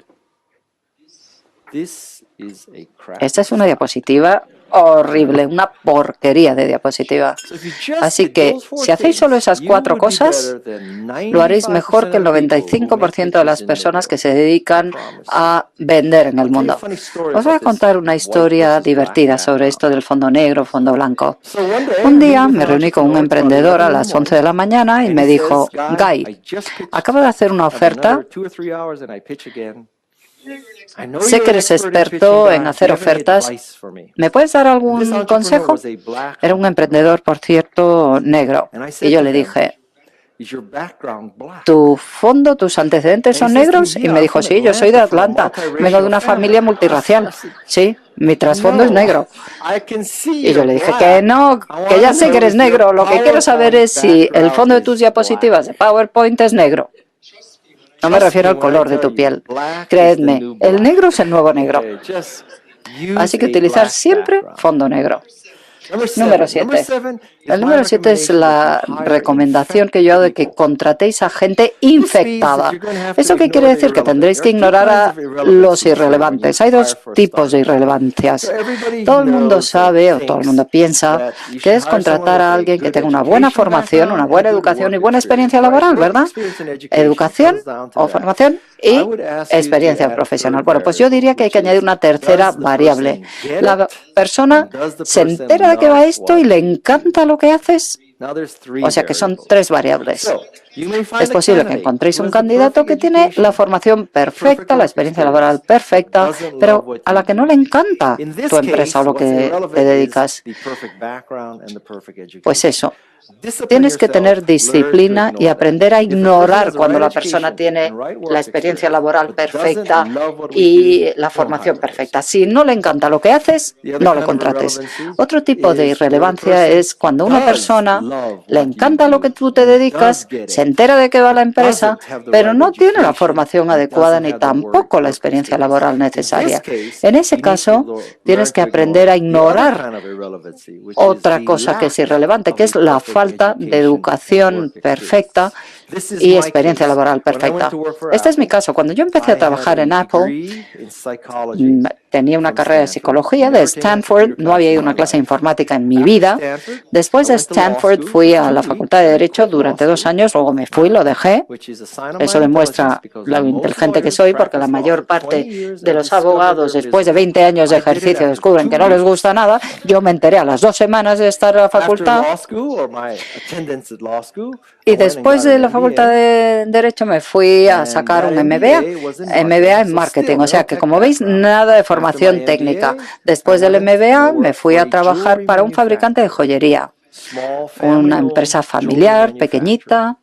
Esta es una diapositiva horrible, una porquería de diapositiva. Así que, si hacéis solo esas 4 cosas, lo haréis mejor que el 95% de las personas que se dedican a vender en el mundo. Os voy a contar una historia divertida sobre esto del fondo negro, fondo blanco. Un día me reuní con un emprendedor a las 11 de la mañana y me dijo: Guy, acabo de hacer una oferta. Sé que eres experto en hacer ofertas. ¿Me puedes dar algún consejo? Era un emprendedor, por cierto, negro. Y yo le dije: ¿tu fondo, tus antecedentes son negros? Y me dijo: sí, yo soy de Atlanta. Vengo de una familia multirracial. Sí, mi trasfondo es negro. Y yo le dije: que no, que ya sé que eres negro. Lo que quiero saber es si el fondo de tus diapositivas de PowerPoint es negro. No me refiero al color de tu piel. Creedme, el negro es el nuevo negro. Así que utilizar siempre fondo negro. Número 7. El número 7 es la recomendación que yo hago de que contratéis a gente infectada. ¿Eso qué quiere decir? Que tendréis que ignorar a los irrelevantes. Hay 2 tipos de irrelevancias. Todo el mundo sabe o todo el mundo piensa que es contratar a alguien que tenga una buena formación, una buena educación y buena experiencia laboral, ¿verdad? Educación o formación y experiencia profesional. Bueno, pues yo diría que hay que añadir una tercera variable. La persona se entera de que va esto y le encanta lo que haces. O sea que son 3 variables. Es posible que encontréis un candidato que tiene la formación perfecta, la experiencia laboral perfecta, pero a la que no le encanta tu empresa o lo que te dedicas. Pues eso. Tienes que tener disciplina y aprender a ignorar cuando la persona tiene la experiencia laboral perfecta y la formación perfecta. Si no le encanta lo que haces, no le contrates. Otro tipo de irrelevancia es cuando una persona le encanta lo que tú te dedicas, se entera de que va a la empresa, pero no tiene la formación adecuada ni tampoco la experiencia laboral necesaria. En ese caso, tienes que aprender a ignorar otra cosa que es irrelevante, que es la falta de educación perfecta y experiencia laboral perfecta. Este es mi caso. Cuando yo empecé a trabajar en Apple, tenía una carrera de psicología de Stanford, no había ido a una clase de informática en mi vida. Después de Stanford fui a la Facultad de Derecho durante 2 años, luego me fui, lo dejé. Eso demuestra lo inteligente que soy, porque la mayor parte de los abogados, después de 20 años de ejercicio, descubren que no les gusta nada. Yo me enteré a las 2 semanas de estar en la facultad. Y después de la Facultad de Derecho me fui a sacar un MBA en marketing. O sea que, como veis, nada de formación técnica. Después del MBA me fui a trabajar para un fabricante de joyería, una empresa familiar, pequeñita.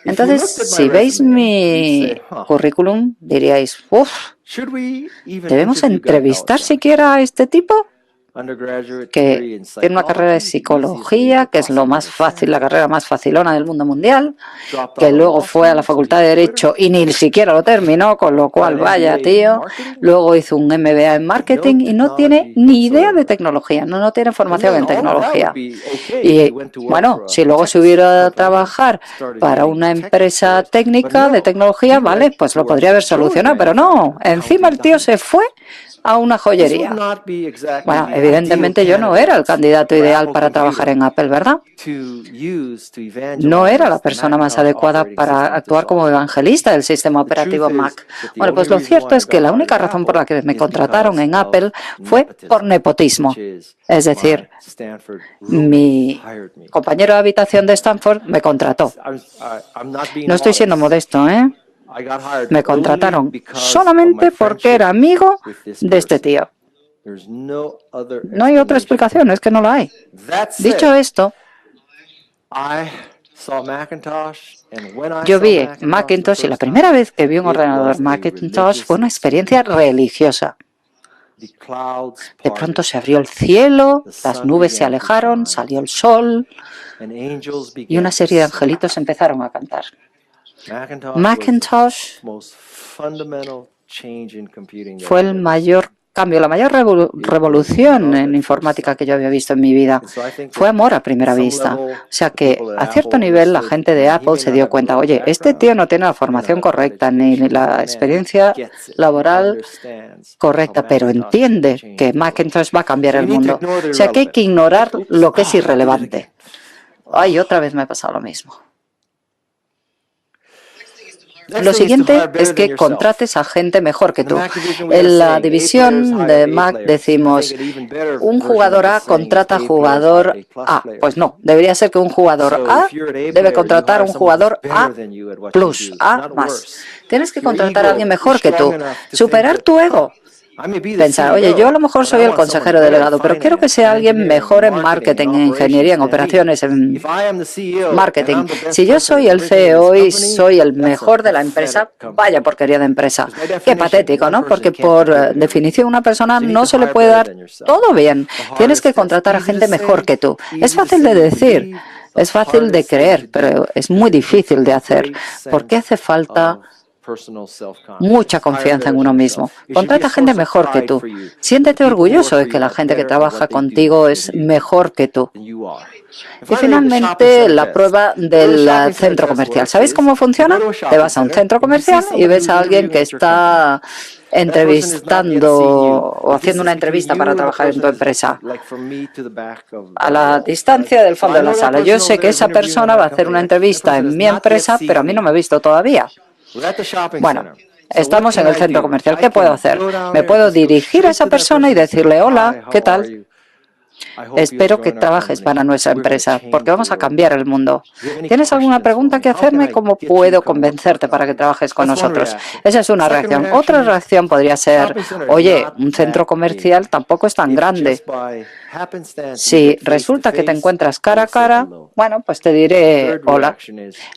Entonces, si veis mi currículum, diríais, ¿debemos entrevistar siquiera a este tipo? Que tiene una carrera de psicología, que es lo más fácil, la carrera más facilona del mundo mundial, que luego fue a la Facultad de Derecho y ni siquiera lo terminó, con lo cual, vaya tío, luego hizo un MBA en marketing y no tiene ni idea de tecnología, no tiene formación en tecnología. Y bueno, si luego se hubiera ido a trabajar para una empresa técnica de tecnología, vale, pues lo podría haber solucionado, pero no, encima el tío se fue a una joyería. Bueno, evidentemente yo no era el candidato ideal para trabajar en Apple, ¿verdad? No era la persona más adecuada para actuar como evangelista del sistema operativo Mac. Bueno, pues lo cierto es que la única razón por la que me contrataron en Apple fue por nepotismo. Es decir, mi compañero de habitación de Stanford me contrató. No estoy siendo modesto, ¿eh? Me contrataron solamente porque era amigo de este tío. No hay otra explicación, es que no la hay. Dicho esto, yo vi Macintosh y la primera vez que vi un ordenador Macintosh fue una experiencia religiosa. De pronto se abrió el cielo, las nubes se alejaron, salió el sol y una serie de angelitos empezaron a cantar. Macintosh fue el mayor cambio, la mayor revolución en informática que yo había visto en mi vida. Fue amor a primera vista. O sea que a cierto nivel la gente de Apple se dio cuenta, oye, este tío no tiene la formación correcta ni la experiencia laboral correcta, pero entiende que Macintosh va a cambiar el mundo. O sea que hay que ignorar lo que es irrelevante. Ay, otra vez me ha pasado lo mismo. Lo siguiente es que contrates a gente mejor que tú. En la división de Mac decimos, un jugador A contrata a jugador A. Pues no, debería ser que un jugador A debe contratar a un jugador A plus, A más. Tienes que contratar a alguien mejor que tú. Superar tu ego. Pensar, oye, yo a lo mejor soy el consejero delegado, pero quiero que sea alguien mejor en marketing, en ingeniería, en operaciones, en marketing. Si yo soy el CEO y soy el mejor de la empresa, vaya porquería de empresa. Qué patético, ¿no? Porque por definición una persona no se le puede dar todo bien. Tienes que contratar a gente mejor que tú. Es fácil de decir, es fácil de creer, pero es muy difícil de hacer. Porque hace falta mucha confianza en uno mismo. Contrata gente mejor que tú. Siéntete orgulloso de que la gente que trabaja contigo es mejor que tú. Y finalmente, la prueba del centro comercial. ¿Sabéis cómo funciona? Te vas a un centro comercial y ves a alguien que está entrevistando o haciendo una entrevista para trabajar en tu empresa a la distancia del fondo de la sala. Yo sé que esa persona va a hacer una entrevista en mi empresa, pero a mí no me ha visto todavía. Bueno, estamos en el centro comercial. ¿Qué puedo hacer? Me puedo dirigir a esa persona y decirle, hola, ¿qué tal? Espero que trabajes para nuestra empresa, porque vamos a cambiar el mundo. ¿Tienes alguna pregunta que hacerme? ¿Cómo puedo convencerte para que trabajes con nosotros? Esa es una reacción. Otra reacción podría ser, oye, un centro comercial tampoco es tan grande. Si resulta que te encuentras cara a cara, bueno, pues te diré hola.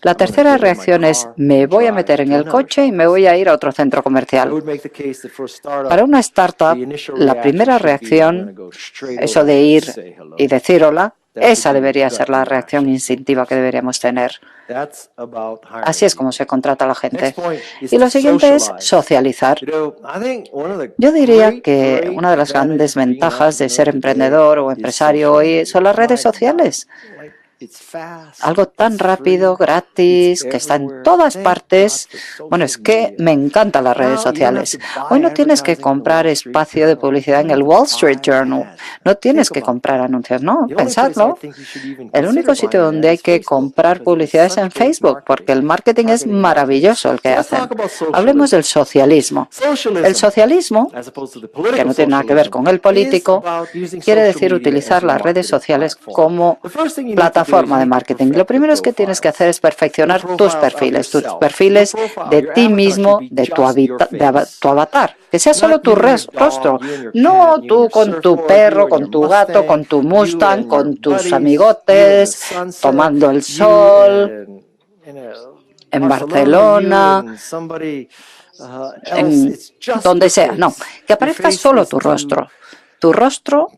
La tercera reacción es, me voy a meter en el coche y me voy a ir a otro centro comercial. Para una startup, la primera reacción, eso de ir y decir hola, esa debería ser la reacción instintiva que deberíamos tener. Así es como se contrata a la gente. Y lo siguiente es socializar. Yo diría que una de las grandes ventajas de ser emprendedor o empresario hoy son las redes sociales. Algo tan rápido, gratis, que está en todas partes. Bueno, es que me encantan las redes sociales. Hoy no tienes que comprar espacio de publicidad en el Wall Street Journal. No tienes que comprar anuncios, no. Pensadlo. El único sitio donde hay que comprar publicidad es en Facebook, porque el marketing es maravilloso el que hacen. Hablemos del socialismo. El socialismo, que no tiene nada que ver con el político, quiere decir utilizar las redes sociales como plataforma de marketing. Lo primero que tienes que hacer es perfeccionar tus perfiles de ti mismo, de tu avatar. Que sea solo tu rostro, no tú con tu perro, con tu gato, con tu Mustang, con tus amigotes, tomando el sol, en Barcelona, en donde sea. No, que aparezca solo tu rostro. Tu rostro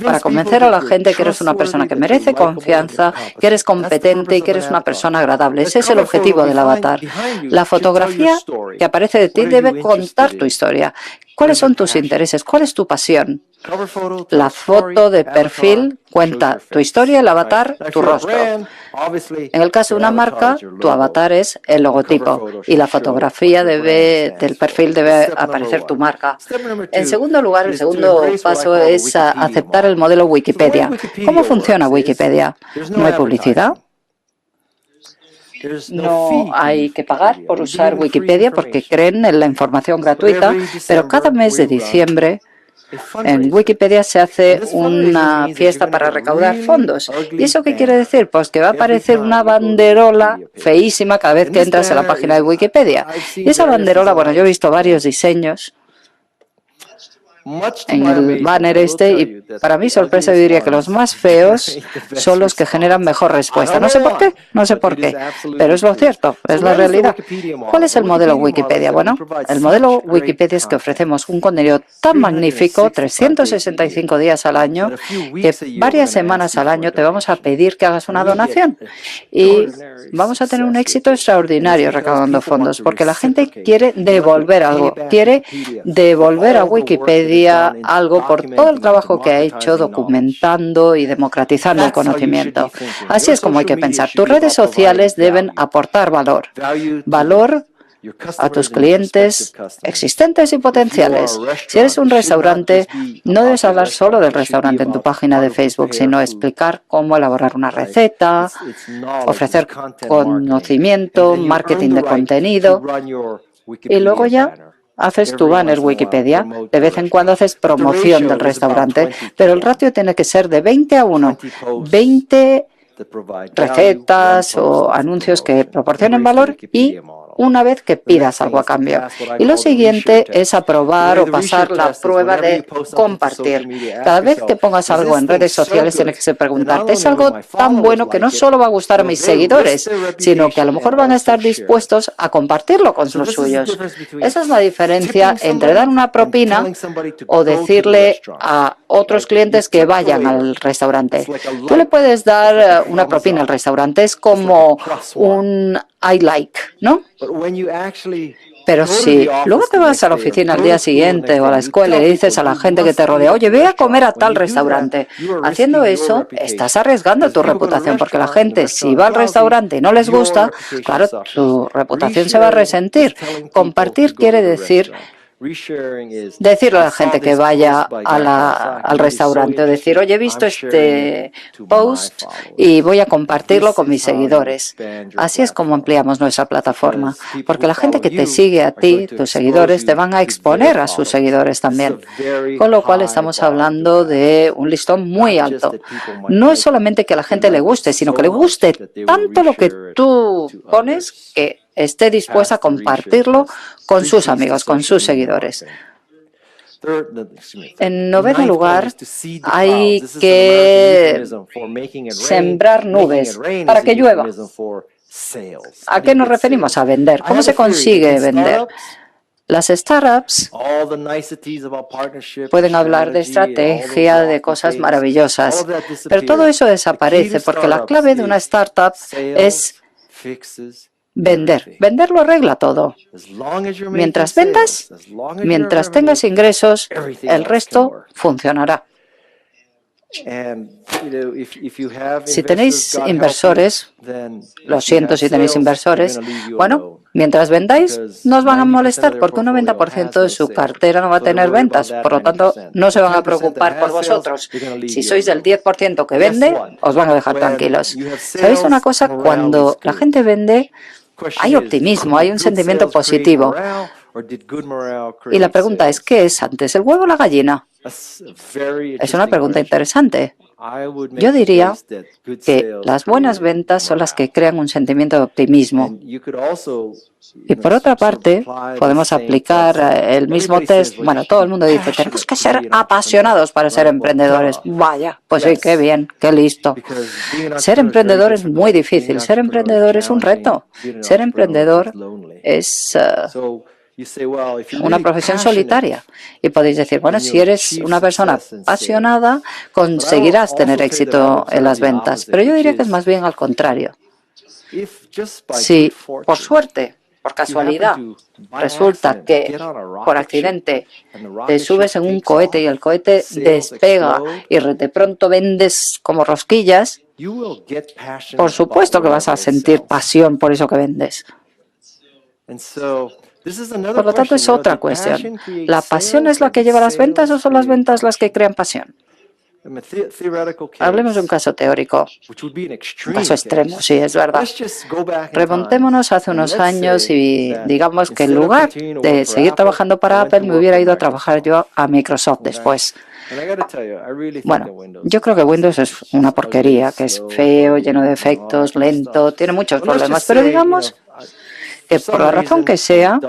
para convencer a la gente que eres una persona que merece confianza, que eres competente y que eres una persona agradable. Ese es el objetivo del avatar. La fotografía que aparece de ti debe contar tu historia. ¿Cuáles son tus intereses? ¿Cuál es tu pasión? La foto de perfil cuenta tu historia, el avatar, tu rostro. En el caso de una marca, tu avatar es el logotipo y la fotografía del perfil debe aparecer tu marca. En segundo lugar, el segundo paso es aceptar el modelo Wikipedia. ¿Cómo funciona Wikipedia? No hay publicidad. No hay que pagar por usar Wikipedia porque creen en la información gratuita, pero cada mes de diciembre en Wikipedia se hace una fiesta para recaudar fondos. ¿Y eso qué quiere decir? Pues que va a aparecer una banderola feísima cada vez que entras en la página de Wikipedia. Y esa banderola, bueno, yo he visto varios diseños en el banner y para mi sorpresa yo diría que los más feos son los que generan mejor respuesta. No sé por qué, pero es lo cierto, es la realidad. ¿Cuál es el modelo Wikipedia? Bueno, el modelo Wikipedia es que ofrecemos un contenido tan magnífico, 365 días al año, que varias semanas al año te vamos a pedir que hagas una donación y vamos a tener un éxito extraordinario recaudando fondos, porque la gente quiere devolver algo, quiere devolver a Wikipedia algo por todo el trabajo que ha hecho documentando y democratizando el conocimiento. Así es como hay que pensar. Tus redes sociales deben aportar valor. Valor a tus clientes existentes y potenciales. Si eres un restaurante, no debes hablar solo del restaurante en tu página de Facebook, sino explicar cómo elaborar una receta, ofrecer conocimiento, marketing de contenido y luego ya haces tu banner Wikipedia. De vez en cuando haces promoción del restaurante, pero el ratio tiene que ser de 20:1. 20 recetas o anuncios que proporcionen valor y una vez que pidas algo a cambio. Y lo siguiente es aprobar o pasar la prueba de compartir. Cada vez que pongas algo en redes sociales tienes que preguntarte, ¿es algo tan bueno que no solo va a gustar a mis seguidores, sino que a lo mejor van a estar dispuestos a compartirlo con los suyos? Esa es la diferencia entre dar una propina o decirle a otros clientes que vayan al restaurante. Tú le puedes dar una propina al restaurante, es como un I like, ¿no? Pero si luego te vas a la oficina al día siguiente o a la escuela y le dices a la gente que te rodea, oye, ve a comer a tal restaurante, haciendo eso estás arriesgando tu reputación, porque la gente, si va al restaurante y no les gusta, claro, tu reputación se va a resentir. Compartir quiere decir decirle a la gente que vaya al restaurante o decir, oye, he visto este post y voy a compartirlo con mis seguidores. Así es como ampliamos nuestra plataforma, porque la gente que te sigue a ti, tus seguidores, te van a exponer a sus seguidores también. Con lo cual estamos hablando de un listón muy alto. No es solamente que a la gente le guste, sino que le guste tanto lo que tú pones que esté dispuesta a compartirlo con sus amigos, con sus seguidores. En noveno lugar, hay que sembrar nubes para que llueva. ¿A qué nos referimos? A vender. ¿Cómo se consigue vender? Las startups pueden hablar de estrategia, de cosas maravillosas, pero todo eso desaparece porque la clave de una startup es vender. Vender lo arregla todo. Mientras vendas, mientras tengas ingresos, el resto funcionará. Si tenéis inversores, lo siento si tenéis inversores, bueno, mientras vendáis no os van a molestar porque un 90% de su cartera no va a tener ventas, por lo tanto no se van a preocupar por vosotros. Si sois del 10% que vende, os van a dejar tranquilos. ¿Sabéis una cosa? Cuando la gente vende, hay optimismo, hay un sentimiento positivo. Y la pregunta es, ¿qué es antes, el huevo o la gallina? Es una pregunta interesante. Yo diría que las buenas ventas son las que crean un sentimiento de optimismo. Y por otra parte, podemos aplicar el mismo test. Bueno, todo el mundo dice, tenemos que ser apasionados para ser emprendedores. Vaya, pues sí, qué bien, qué listo. Ser emprendedor es muy difícil, ser emprendedor es un reto. Ser emprendedor es una profesión solitaria. Y podéis decir, bueno, si eres una persona apasionada, conseguirás tener éxito en las ventas. Pero yo diría que es más bien al contrario. Si por suerte, por casualidad, resulta que por accidente te subes en un cohete y el cohete despega y de pronto vendes como rosquillas, por supuesto que vas a sentir pasión por eso que vendes. Por lo tanto, es otra cuestión. ¿La pasión es la que lleva a las ventas o son las ventas las que crean pasión? Hablemos de un caso teórico, un caso extremo, sí, es verdad. Remontémonos hace unos años y digamos que en lugar de seguir trabajando para Apple, me hubiera ido a trabajar yo a Microsoft después. Bueno, yo creo que Windows es una porquería, que es feo, lleno de defectos, lento, tiene muchos problemas, pero digamos que por la razón que sea,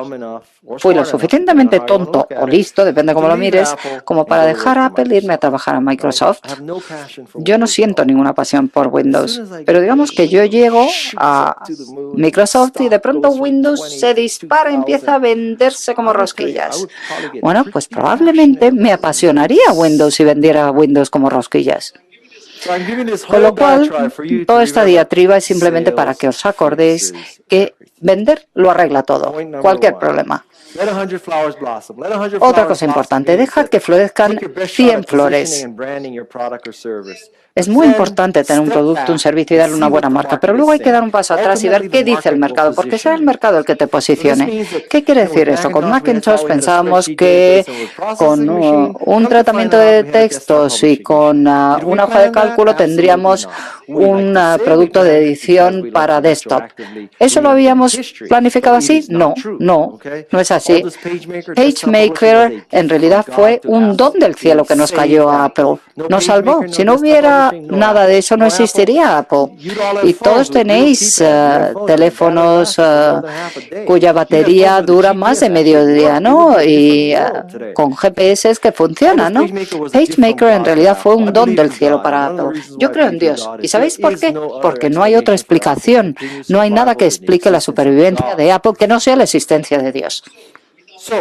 fui lo suficientemente tonto o listo, depende cómo lo mires, como para dejar a Apple e irme a trabajar a Microsoft. Yo no siento ninguna pasión por Windows, pero digamos que yo llego a Microsoft y de pronto Windows se dispara y empieza a venderse como rosquillas. Bueno, pues probablemente me apasionaría Windows si vendiera Windows como rosquillas. Con lo cual, toda esta diatriba es simplemente para que os acordéis que vender lo arregla todo, cualquier problema. Otra cosa importante, dejad que florezcan 100 flores. Es muy importante tener un producto, un servicio y darle una buena marca, pero luego hay que dar un paso atrás y ver qué dice el mercado, porque será el mercado el que te posicione. ¿Qué quiere decir eso? Con Macintosh pensábamos que con un tratamiento de textos y con una hoja de cálculo tendríamos un producto de edición para desktop. ¿Eso lo habíamos planificado así? No es así. PageMaker en realidad fue un don del cielo que nos cayó a Apple. Nos salvó. Si no hubiera nada de eso, no existiría Apple. Y todos tenéis teléfonos cuya batería dura más de medio día, ¿no? Y con GPS que funcionan, ¿no? PageMaker en realidad fue un don del cielo para Apple. Yo creo en Dios. ¿Y sabéis por qué? Porque no hay otra explicación. No hay nada que explique la supervivencia de Apple que no sea la existencia de Dios.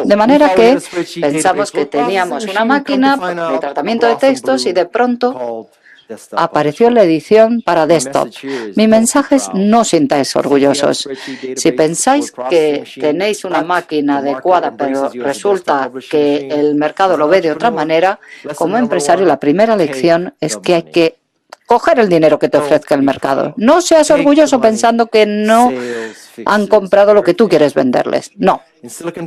De manera que pensamos que teníamos una máquina de tratamiento de textos y de pronto apareció la edición para desktop. Mi mensaje es: no os sintáis orgullosos. Si pensáis que tenéis una máquina adecuada, pero resulta que el mercado lo ve de otra manera, como empresario la primera lección es que hay que coger el dinero que te ofrezca el mercado. No seas orgulloso pensando que no han comprado lo que tú quieres venderles. No.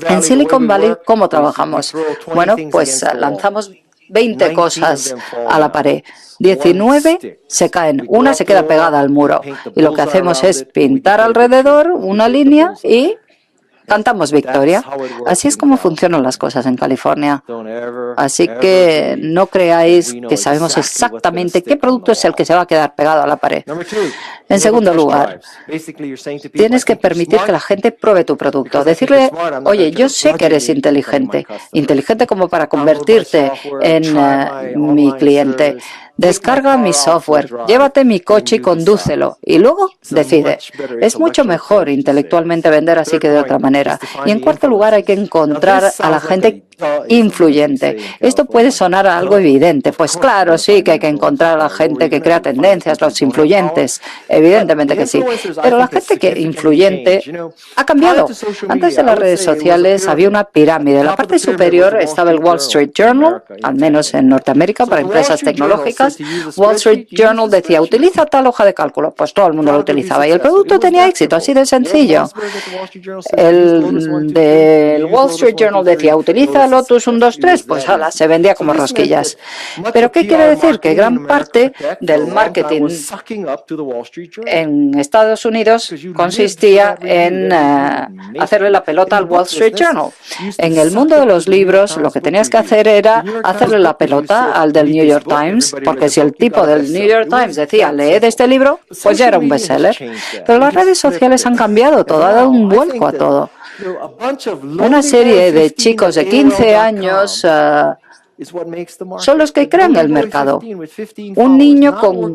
En Silicon Valley, ¿cómo trabajamos? Bueno, pues lanzamos 20 cosas a la pared. 19 se caen, una se queda pegada al muro. Y lo que hacemos es pintar alrededor una línea y cantamos victoria. Así es como funcionan las cosas en California. Así que no creáis que sabemos exactamente qué producto es el que se va a quedar pegado a la pared. En segundo lugar, tienes que permitir que la gente pruebe tu producto. Decirle: oye, yo sé que eres inteligente como para convertirte en mi cliente. Descarga mi software, llévate mi coche y condúcelo. Y luego decide. Es mucho mejor intelectualmente vender así que de otra manera. Y en cuarto lugar, hay que encontrar a la gente influyente. Esto puede sonar a algo evidente. Pues claro, sí que hay que encontrar a la gente que crea tendencias, los influyentes. Evidentemente que sí. Pero la gente que influyente ha cambiado. Antes de las redes sociales había una pirámide. En la parte superior estaba el Wall Street Journal, al menos en Norteamérica, para empresas tecnológicas. Wall Street Journal decía, utiliza tal hoja de cálculo. Pues todo el mundo lo utilizaba y el producto tenía éxito, así de sencillo. El del Wall Street Journal decía, utiliza Lotus 123, pues ala, se vendía como rosquillas. ¿Pero qué quiere decir? Que gran parte del marketing en Estados Unidos consistía en hacerle la pelota al Wall Street Journal. En el mundo de los libros, lo que tenías que hacer era hacerle la pelota al del New York Times, porque si el tipo del New York Times decía, leed este libro, pues ya era un bestseller. Pero las redes sociales han cambiado todo, ha dado un vuelco a todo. Una serie de chicos de 15 años son los que crean el mercado. Un niño con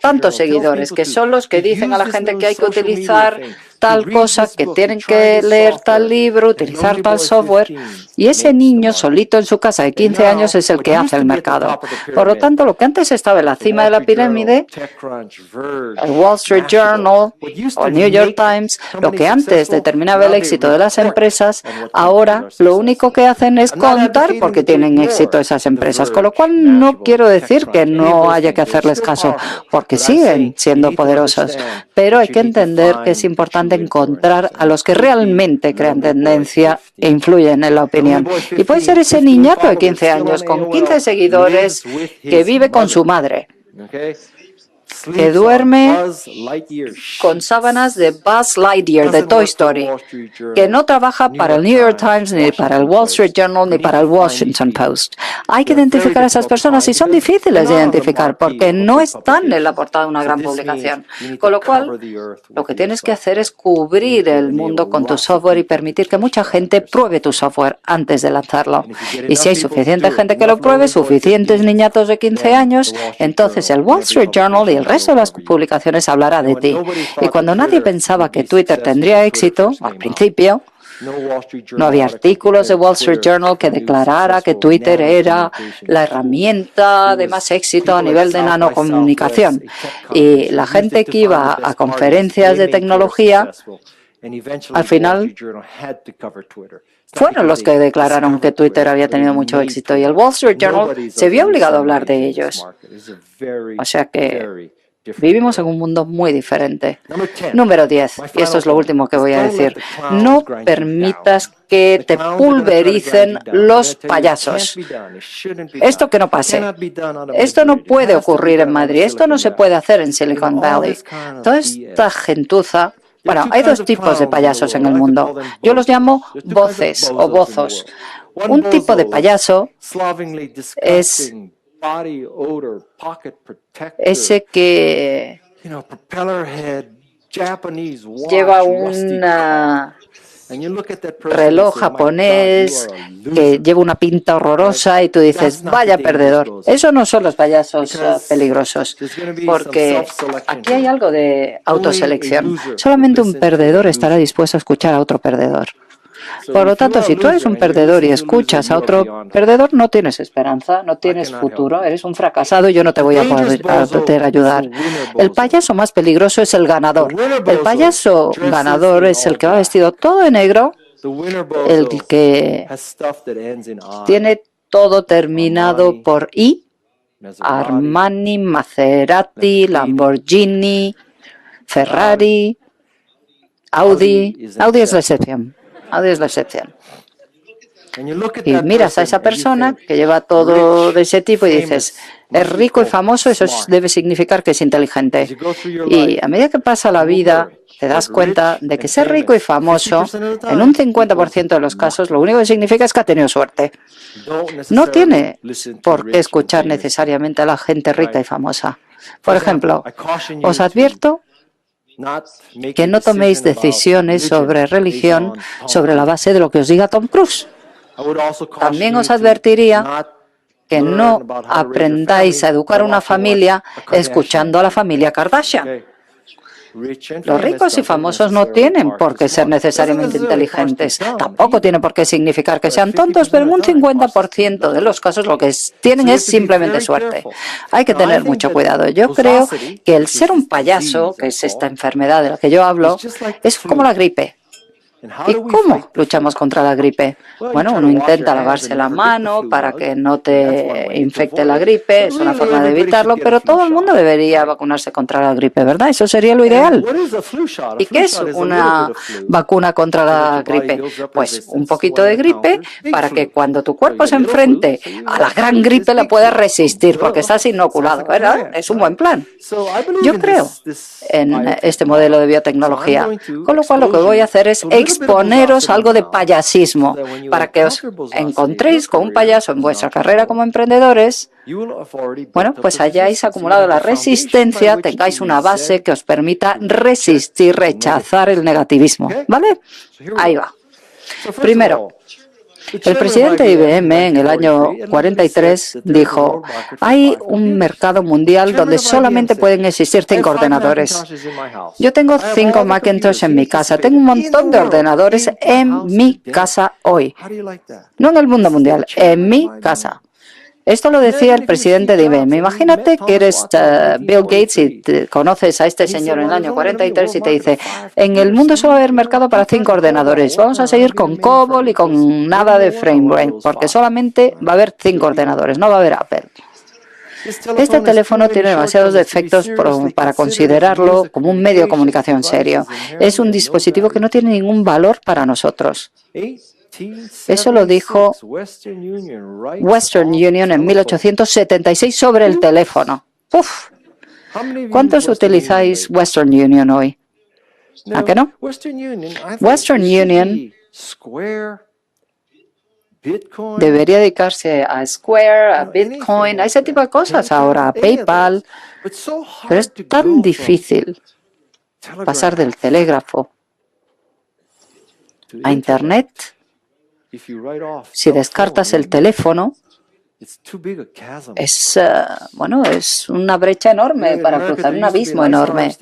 tantos seguidores, que son los que dicen a la gente que hay que utilizar tal cosa, que tienen que leer tal libro, utilizar tal software, y ese niño solito en su casa de 15 años es el que hace el mercado. Por lo tanto, lo que antes estaba en la cima de la pirámide, el Wall Street Journal o el New York Times, lo que antes determinaba el éxito de las empresas, ahora lo único que hacen es contar porque tienen éxito esas empresas, con lo cual no quiero decir que no haya que hacerles caso, porque siguen siendo poderosos, pero hay que entender que es importante encontrar a los que realmente crean tendencia e influyen en la opinión. Y puede ser ese niñato de 15 años con 15 seguidores que vive con su madre, que duerme con sábanas de Buzz Lightyear de Toy Story, que no trabaja para el New York Times, ni para el Wall Street Journal, ni para el Washington Post. Hay que identificar a esas personas y son difíciles de identificar porque no están en la portada de una gran publicación. Con lo cual, lo que tienes que hacer es cubrir el mundo con tu software y permitir que mucha gente pruebe tu software antes de lanzarlo. Y si hay suficiente gente que lo pruebe, suficientes niñatos de 15 años, entonces el Wall Street Journal y el resto de las publicaciones hablará de ti. Y cuando nadie pensaba que Twitter tendría éxito, al principio, no había artículos de Wall Street Journal que declarara que Twitter era la herramienta de más éxito a nivel de nanocomunicación. Y la gente que iba a conferencias de tecnología, al final, fueron los que declararon que Twitter había tenido mucho éxito y el Wall Street Journal se vio obligado a hablar de ellos. O sea que vivimos en un mundo muy diferente. Número 10, y esto es lo último que voy a decir. No permitas que te pulvericen los payasos. Esto que no pase. Esto no puede ocurrir en Madrid. Esto no se puede hacer en Silicon Valley. Toda esta gentuza. Bueno, hay dos tipos de payasos en el mundo. Yo los llamo voces o bozos. Un tipo de payaso es ese que lleva un reloj japonés, que lleva una pinta horrorosa y tú dices, vaya perdedor. Eso no son los payasos peligrosos, porque aquí hay algo de autoselección. Solamente un perdedor estará dispuesto a escuchar a otro perdedor. Por lo tanto, si tú eres un perdedor y escuchas a otro perdedor, no tienes esperanza, no tienes futuro, eres un fracasado y yo no te voy a poder ayudar. El payaso más peligroso es el ganador. El payaso ganador es el que va vestido todo de negro, el que tiene todo terminado por I, Armani, Maserati, Lamborghini, Ferrari, Audi. Audi es la excepción. Audi es la excepción. Y miras a esa persona que lleva todo de ese tipo y dices, es rico y famoso, eso debe significar que es inteligente. Y a medida que pasa la vida, te das cuenta de que ser rico y famoso, en un 50% de los casos, lo único que significa es que ha tenido suerte. No tiene por qué escuchar necesariamente a la gente rica y famosa. Por ejemplo, os advierto que no toméis decisiones sobre religión sobre la base de lo que os diga Tom Cruise. También os advertiría que no aprendáis a educar una familia escuchando a la familia Kardashian. Los ricos y famosos no tienen por qué ser necesariamente inteligentes. Tampoco tiene por qué significar que sean tontos, pero en un 50% de los casos lo que tienen es simplemente suerte. Hay que tener mucho cuidado. Yo creo que el ser un payaso, que es esta enfermedad de la que yo hablo, es como la gripe. ¿Y cómo luchamos contra la gripe? Bueno, uno intenta lavarse la mano para que no te infecte la gripe, es una forma de evitarlo, pero todo el mundo debería vacunarse contra la gripe, ¿verdad? Eso sería lo ideal. ¿Y qué es una vacuna contra la gripe? Pues un poquito de gripe para que cuando tu cuerpo se enfrente a la gran gripe la puedas resistir, porque estás inoculado, ¿verdad? Es un buen plan. Yo creo en este modelo de biotecnología, con lo cual lo que voy a hacer es exponeros algo de payasismo para que os encontréis con un payaso en vuestra carrera como emprendedores. Bueno, pues hayáis acumulado la resistencia, tengáis una base que os permita resistir, rechazar el negativismo, ¿vale? Ahí va. Primero, el presidente de IBM en el año 43 dijo, hay un mercado mundial donde solamente pueden existir 5 ordenadores. Yo tengo 5 Macintosh en mi casa, tengo un montón de ordenadores en mi casa hoy. No en el mundo mundial, en mi casa. Esto lo decía el presidente de IBM. Imagínate que eres Bill Gates y conoces a este señor en el año 43 y te dice, en el mundo solo va a haber mercado para 5 ordenadores. Vamos a seguir con COBOL y con nada de FrameRate, porque solamente va a haber 5 ordenadores, no va a haber Apple. Este teléfono tiene demasiados defectos para considerarlo como un medio de comunicación serio. Es un dispositivo que no tiene ningún valor para nosotros. Eso lo dijo Western Union en 1876 sobre el teléfono. ¡Uf! ¿Cuántos utilizáis Western Union hoy? ¿A qué no? Western Union debería dedicarse a Square, a Bitcoin, a ese tipo de cosas ahora, a PayPal. Pero es tan difícil pasar del telégrafo a Internet. Si descartas el teléfono, es una brecha enorme para cruzar, un abismo enorme.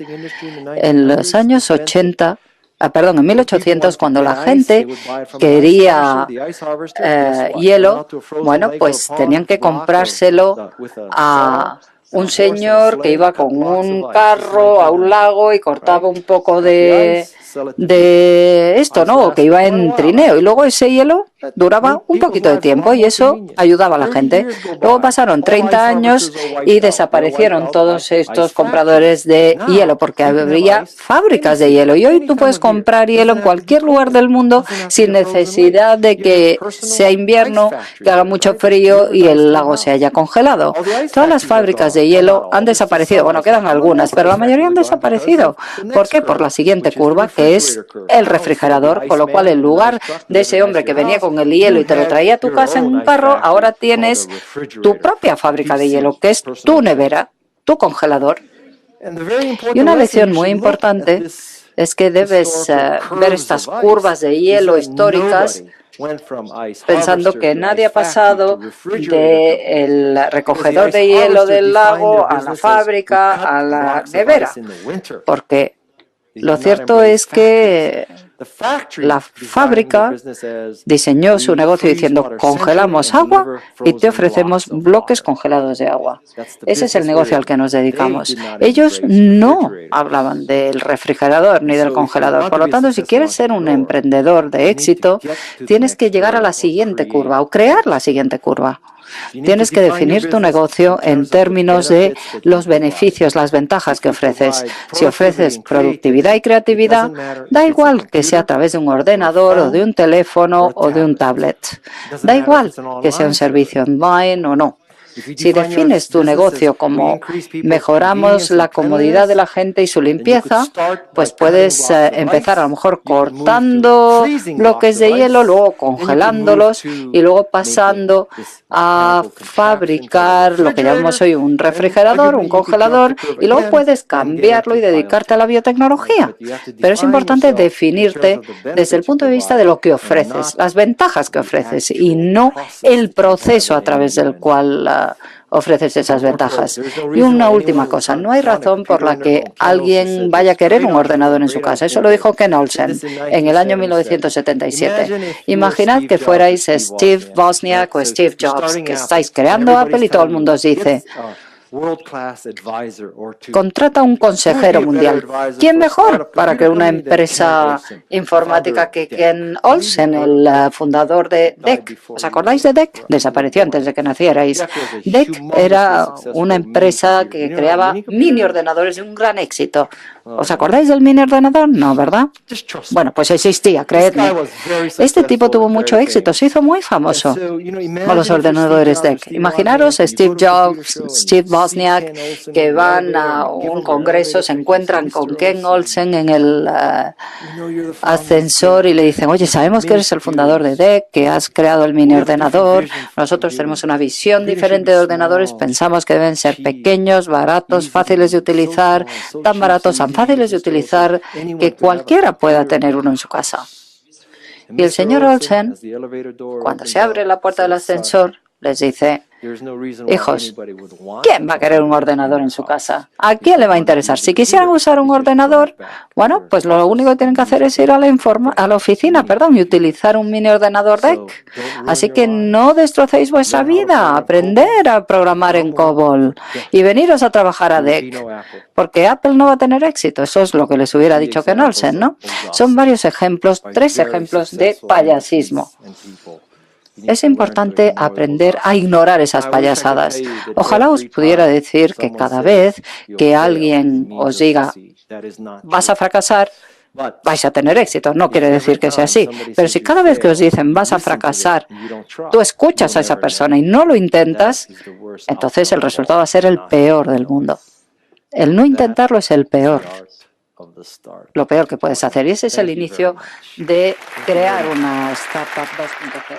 En los años 80, en 1800, cuando la gente quería hielo, bueno, pues tenían que comprárselo a un señor que iba con un carro a un lago y cortaba un poco de esto, ¿no? Que iba en trineo. Y luego ese hielo duraba un poquito de tiempo y eso ayudaba a la gente. Luego pasaron 30 años y desaparecieron todos estos compradores de hielo porque había fábricas de hielo. Y hoy tú puedes comprar hielo en cualquier lugar del mundo sin necesidad de que sea invierno, que haga mucho frío y el lago se haya congelado. Todas las fábricas de hielo han desaparecido. Bueno, quedan algunas, pero la mayoría han desaparecido. ¿Por qué? Por la siguiente curva, que es el refrigerador, con lo cual en lugar de ese hombre que venía con el hielo y te lo traía a tu casa en un carro, ahora tienes tu propia fábrica de hielo, que es tu nevera, tu congelador. Y una lección muy importante es que debes ver estas curvas de hielo históricas pensando que nadie ha pasado del recogedor de hielo del lago a la fábrica, a la nevera, porque lo cierto es que la fábrica diseñó su negocio diciendo congelamos agua y te ofrecemos bloques congelados de agua. Ese es el negocio al que nos dedicamos. Ellos no hablaban del refrigerador ni del congelador. Por lo tanto, si quieres ser un emprendedor de éxito, tienes que llegar a la siguiente curva o crear la siguiente curva. Tienes que definir tu negocio en términos de los beneficios, las ventajas que ofreces. Si ofreces productividad y creatividad, da igual que sea a través de un ordenador o de un teléfono o de un tablet. Da igual que sea un servicio online o no. Si defines tu negocio como mejoramos la comodidad de la gente y su limpieza, pues puedes empezar a lo mejor cortando bloques de hielo, luego congelándolos y luego pasando a fabricar lo que llamamos hoy un refrigerador, un congelador, y luego puedes cambiarlo y dedicarte a la biotecnología. Pero es importante definirte desde el punto de vista de lo que ofreces, las ventajas que ofreces y no el proceso a través del cual ofreces esas ventajas. Y una última cosa, no hay razón por la que alguien vaya a querer un ordenador en su casa. Eso lo dijo Ken Olsen en el año 1977. Imaginad que fuerais Steve Wozniak o Steve Jobs, que estáis creando Apple y todo el mundo os dice: contrata un consejero mundial. ¿Quién mejor para que una empresa informática que Ken Olsen, el fundador de DEC? ¿Os acordáis de DEC? Desapareció antes de que nacierais. DEC era una empresa que creaba mini ordenadores de un gran éxito. ¿Os acordáis del mini ordenador? No, ¿verdad? Bueno, pues existía, creedme. Este tipo tuvo mucho éxito, se hizo muy famoso con los ordenadores DEC. Imaginaros Steve Jobs, Steve Wozniak, que van a un congreso, se encuentran con Ken Olsen en el ascensor y le dicen: oye, sabemos que eres el fundador de DEC, que has creado el mini ordenador. Nosotros tenemos una visión diferente de ordenadores, pensamos que deben ser pequeños, baratos, fáciles de utilizar, tan baratos, tan fáciles de utilizar que cualquiera pueda tener uno en su casa. Y el señor Olsen, cuando se abre la puerta del ascensor, les dice: hijos, ¿quién va a querer un ordenador en su casa? ¿A quién le va a interesar? Si quisieran usar un ordenador, bueno, pues lo único que tienen que hacer es ir a la oficina, y utilizar un mini ordenador DEC. Así que no destrocéis vuestra vida, aprender a programar en COBOL y veniros a trabajar a DEC, porque Apple no va a tener éxito. Eso es lo que les hubiera dicho Ken Olsen, ¿no? Son varios ejemplos, 3 ejemplos de payasismo. Es importante aprender a ignorar esas payasadas. Ojalá os pudiera decir que cada vez que alguien os diga: vas a fracasar, vais a tener éxito. No quiere decir que sea así. Pero si cada vez que os dicen vas a fracasar, tú escuchas a esa persona y no lo intentas, entonces el resultado va a ser el peor del mundo. El no intentarlo es el peor. Lo peor que puedes hacer. Y ese es el inicio de crear una startup 2.0.